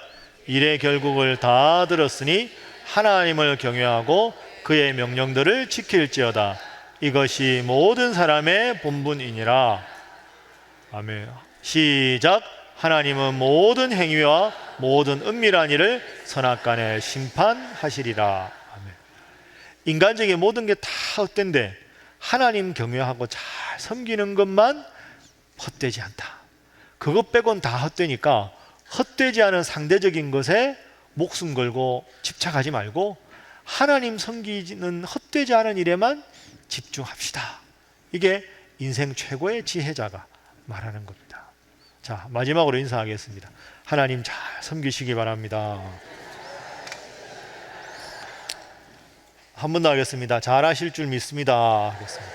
일의 결국을 다 들었으니 하나님을 경외하고 그의 명령들을 지킬지어다. 이것이 모든 사람의 본분이니라. 아멘. 시작. 하나님은 모든 행위와 모든 은밀한 일을 선악간에 심판하시리라. 아멘. 인간적인 모든 게 다 헛된데 하나님 경외하고 잘 섬기는 것만 헛되지 않다. 그것 빼곤 다 헛되니까 헛되지 않은 상대적인 것에 목숨 걸고 집착하지 말고 하나님 섬기는 헛되지 않은 일에만 집중합시다. 이게 인생 최고의 지혜자가 말하는 겁니다. 자, 마지막으로 인사하겠습니다. 하나님 잘 섬기시기 바랍니다. 한 번 더 하겠습니다. 잘 하실 줄 믿습니다. 하겠습니다.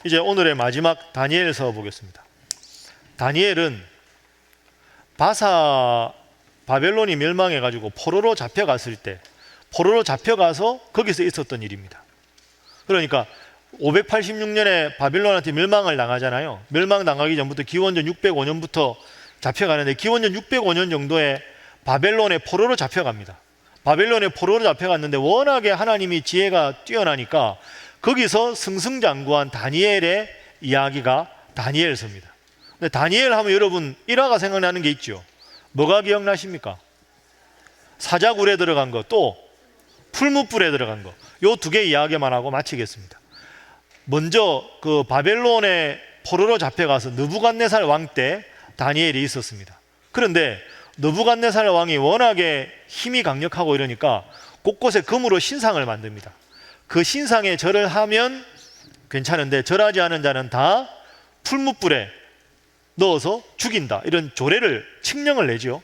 이제 오늘의 마지막 다니엘서 보겠습니다. 다니엘은 바벨론이 멸망해가지고 포로로 잡혀갔을 때, 포로로 잡혀가서 거기서 있었던 일입니다. 그러니까 586년에 바벨론한테 멸망을 당하잖아요. 멸망당하기 전부터 기원전 605년부터 잡혀가는데, 기원전 605년 정도에 바벨론의 포로로 잡혀갑니다. 바벨론의 포로로 잡혀갔는데 워낙에 하나님이 지혜가 뛰어나니까 거기서 승승장구한 다니엘의 이야기가 다니엘서입니다. 근데 다니엘 하면 여러분 일화가 생각나는 게 있죠. 뭐가 기억나십니까? 사자굴에 들어간 거, 또 풀무불에 들어간 거, 요 두 개 이야기만 하고 마치겠습니다. 먼저 그 바벨론의 포로로 잡혀가서 느부갓네살 왕 때 다니엘이 있었습니다. 그런데 느부갓네살 왕이 워낙에 힘이 강력하고 이러니까 곳곳에 금으로 신상을 만듭니다. 그 신상에 절을 하면 괜찮은데 절하지 않은 자는 다 풀무불에 넣어서 죽인다, 이런 조례를 칙령을 내지요.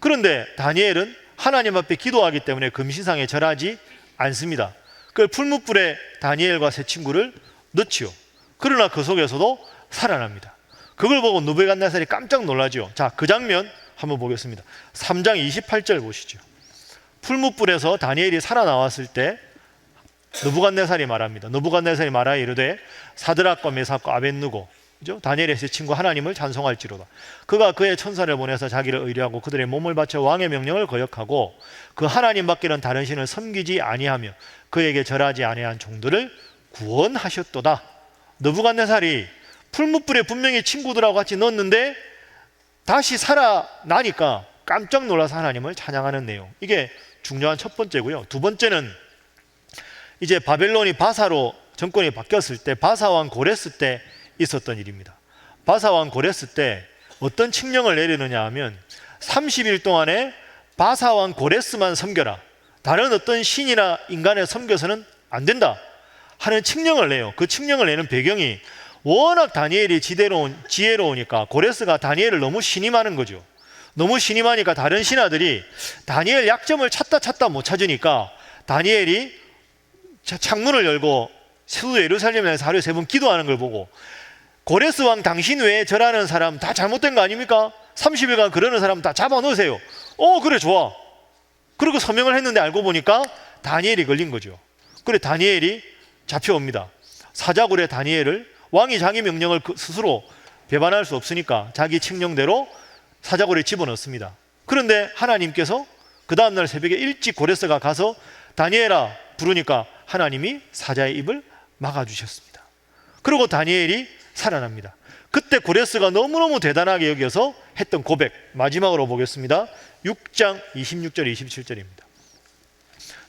그런데 다니엘은 하나님 앞에 기도하기 때문에 금신상에 절하지 않습니다. 그 풀무불에 다니엘과 세 친구를 넣지요. 그러나 그 속에서도 살아납니다. 그걸 보고 느부갓네살이 깜짝 놀라죠. 자, 그 장면 한번 보겠습니다. 3장 28절 보시죠. 풀무불에서 다니엘이 살아나왔을 때 느부갓네살이 말합니다. 느부갓네살이 말하여 이르되 사드락과 메삭과 아벳느고, 그죠? 다니엘의 세 친구 하나님을 찬송할지로다. 그가 그의 천사를 보내서 자기를 의뢰하고 그들의 몸을 바쳐 왕의 명령을 거역하고 그 하나님 밖에는 다른 신을 섬기지 아니하며 그에게 절하지 아니한 종들을 구원하셨도다. 느부갓네살이 풀무불에 분명히 친구들하고 같이 넣었는데 다시 살아나니까 깜짝 놀라서 하나님을 찬양하는 내용, 이게 중요한 첫 번째고요. 두 번째는 이제 바벨론이 바사로 정권이 바뀌었을 때, 바사왕 고레스 때 있었던 일입니다. 바사왕 고레스 때 어떤 칙령을 내리느냐 하면 30일 동안에 바사왕 고레스만 섬겨라, 다른 어떤 신이나 인간을 섬겨서는 안 된다 하는 칙령을 내요. 그 칙령을 내는 배경이 워낙 다니엘이 지혜로우니까 고레스가 다니엘을 너무 신임하는 거죠. 너무 신임하니까 다른 신하들이 다니엘 약점을 찾다 못 찾으니까 다니엘이 창문을 열고 수도 예루살렘에서 하루에 3번 기도하는 걸 보고 고레스 왕 당신 외에 절하는 사람 다 잘못된 거 아닙니까? 30일간 그러는 사람 다 잡아 넣으세요. 그래, 좋아. 그리고 서명을 했는데 알고 보니까 다니엘이 걸린 거죠. 그래, 다니엘이 잡혀옵니다. 사자굴에 다니엘을, 왕이 자기 명령을 스스로 배반할 수 없으니까 자기 칙령대로 사자굴에 집어넣습니다. 그런데 하나님께서 그 다음날 새벽에 일찍 고레스가 가서 다니엘아 부르니까 하나님이 사자의 입을 막아주셨습니다. 그리고 다니엘이 살아납니다. 그때 고레스가 너무너무 대단하게 여겨서 했던 고백, 마지막으로 보겠습니다. 6장 26절 27절입니다.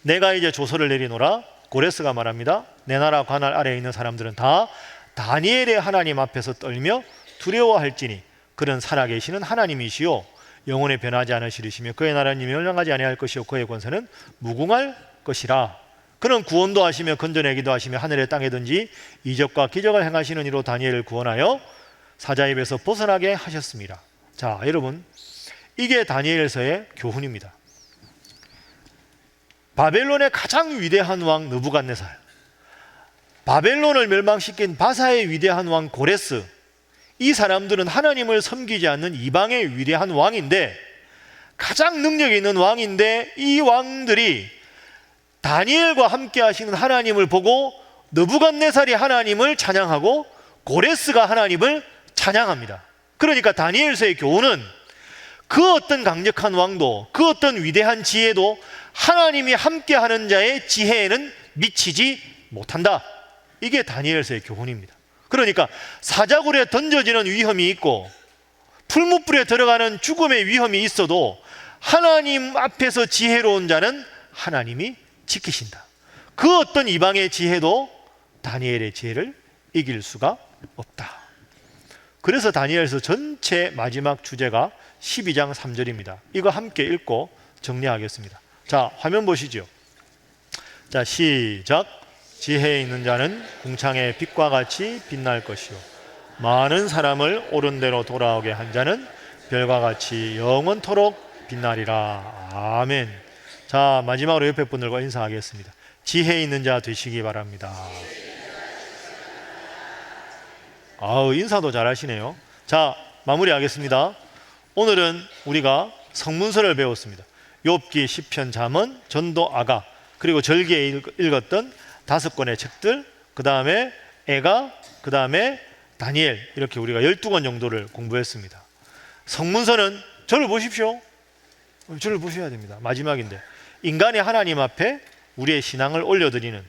내가 이제 조서를 내리노라. 고레스가 말합니다. 내 나라 관할 아래에 있는 사람들은 다 다니엘의 하나님 앞에서 떨며 두려워할지니 그는 살아계시는 하나님이시요 영원히 변하지 않으시리시며 그의 나라는 멸망하지 아니할 것이요 그의 권세는 무궁할 것이라. 그는 구원도 하시며 건져내기도 하시며 하늘에 땅에든지 이적과 기적을 행하시는 이로 다니엘을 구원하여 사자 입에서 벗어나게 하셨습니다. 자, 여러분, 이게 다니엘서의 교훈입니다. 바벨론의 가장 위대한 왕 느부갓네살, 바벨론을 멸망시킨 바사의 위대한 왕 고레스, 이 사람들은 하나님을 섬기지 않는 이방의 위대한 왕인데, 가장 능력 있는 왕인데, 이 왕들이 다니엘과 함께 하시는 하나님을 보고 느부갓네살이 하나님을 찬양하고 고레스가 하나님을 찬양합니다. 그러니까 다니엘서의 교훈은 그 어떤 강력한 왕도, 그 어떤 위대한 지혜도 하나님이 함께하는 자의 지혜에는 미치지 못한다. 이게 다니엘서의 교훈입니다. 그러니까 사자굴에 던져지는 위험이 있고 풀무불에 들어가는 죽음의 위험이 있어도 하나님 앞에서 지혜로운 자는 하나님이 지키신다. 그 어떤 이방의 지혜도 다니엘의 지혜를 이길 수가 없다. 그래서 다니엘서 전체 마지막 주제가 12장 3절입니다. 이거 함께 읽고 정리하겠습니다. 자, 화면 보시죠. 자, 시작. 지혜 있는 자는 궁창의 빛과 같이 빛날 것이요 많은 사람을 옳은 대로 돌아오게 한 자는 별과 같이 영원토록 빛나리라. 아멘. 자, 마지막으로 옆에 분들과 인사하겠습니다. 지혜 있는 자 되시기 바랍니다. 아우, 인사도 잘하시네요. 자, 마무리하겠습니다. 오늘은 우리가 성문서를 배웠습니다. 욥기, 시편, 잠언, 전도, 아가, 그리고 절기에 읽었던 5권의 책들, 그 다음에 애가, 그 다음에 다니엘, 이렇게 우리가 12권 정도를 공부했습니다. 성문서는 저를 보십시오. 저를 보셔야 됩니다. 마지막인데 인간이 하나님 앞에 우리의 신앙을 올려드리는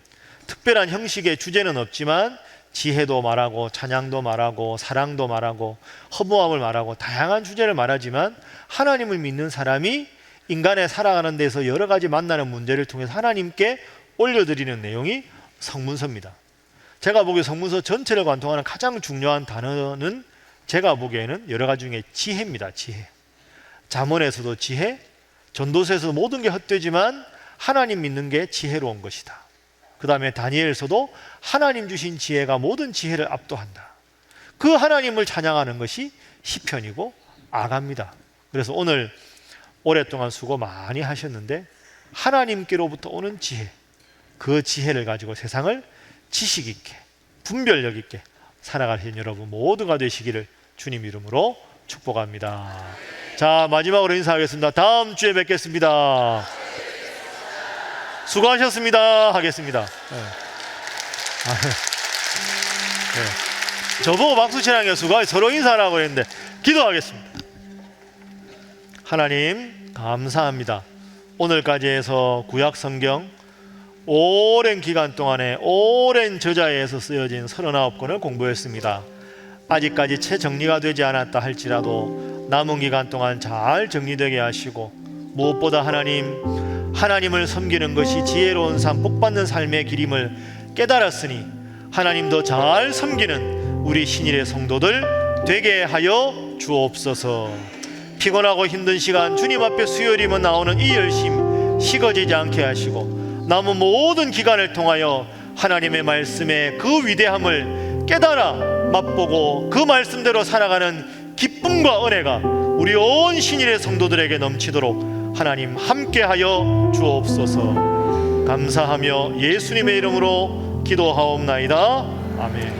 특별한 형식의 주제는 없지만 지혜도 말하고 찬양도 말하고 사랑도 말하고 허무함을 말하고 다양한 주제를 말하지만 하나님을 믿는 사람이 인간의 살아가는 데서 여러 가지 만나는 문제를 통해서 하나님께 올려드리는 내용이 성문서입니다. 제가 보기에 성문서 전체를 관통하는 가장 중요한 단어는 제가 보기에는 여러 가지 중에 지혜입니다. 지혜. 잠언에서도 지혜, 전도서에서 모든 게 헛되지만 하나님 믿는 게 지혜로운 것이다. 그 다음에 다니엘서도 하나님 주신 지혜가 모든 지혜를 압도한다. 그 하나님을 찬양하는 것이 시편이고 아가입니다. 그래서 오늘 오랫동안 수고 많이 하셨는데 하나님께로부터 오는 지혜, 그 지혜를 가지고 세상을 지식 있게 분별력 있게 살아가신 여러분 모두가 되시기를 주님 이름으로 축복합니다. 자, 마지막으로 인사하겠습니다. 다음 주에 뵙겠습니다. 수고하셨습니다 하겠습니다. 네. 저보고 박수 치라는 게 수고, 서로 인사하라고 했는데 기도하겠습니다. 하나님 감사합니다. 오늘까지 해서 구약 성경 오랜 기간 동안에 오랜 저자에서 쓰여진 39권을 공부했습니다. 아직까지 채 정리가 되지 않았다 할지라도 남은 기간 동안 잘 정리되게 하시고 무엇보다 하나님을 섬기는 것이 지혜로운 삶, 복받는 삶의 길임을 깨달았으니 하나님도 잘 섬기는 우리 신일의 성도들 되게 하여 주옵소서. 피곤하고 힘든 시간 주님 앞에 수요일이면 나오는 이 열심 식어지지 않게 하시고 남은 모든 기간을 통하여 하나님의 말씀의 그 위대함을 깨달아 맛보고 그 말씀대로 살아가는 기쁨과 은혜가 우리 온 신일의 성도들에게 넘치도록 하나님 함께하여 주옵소서. 감사하며 예수님의 이름으로 기도하옵나이다. 아멘.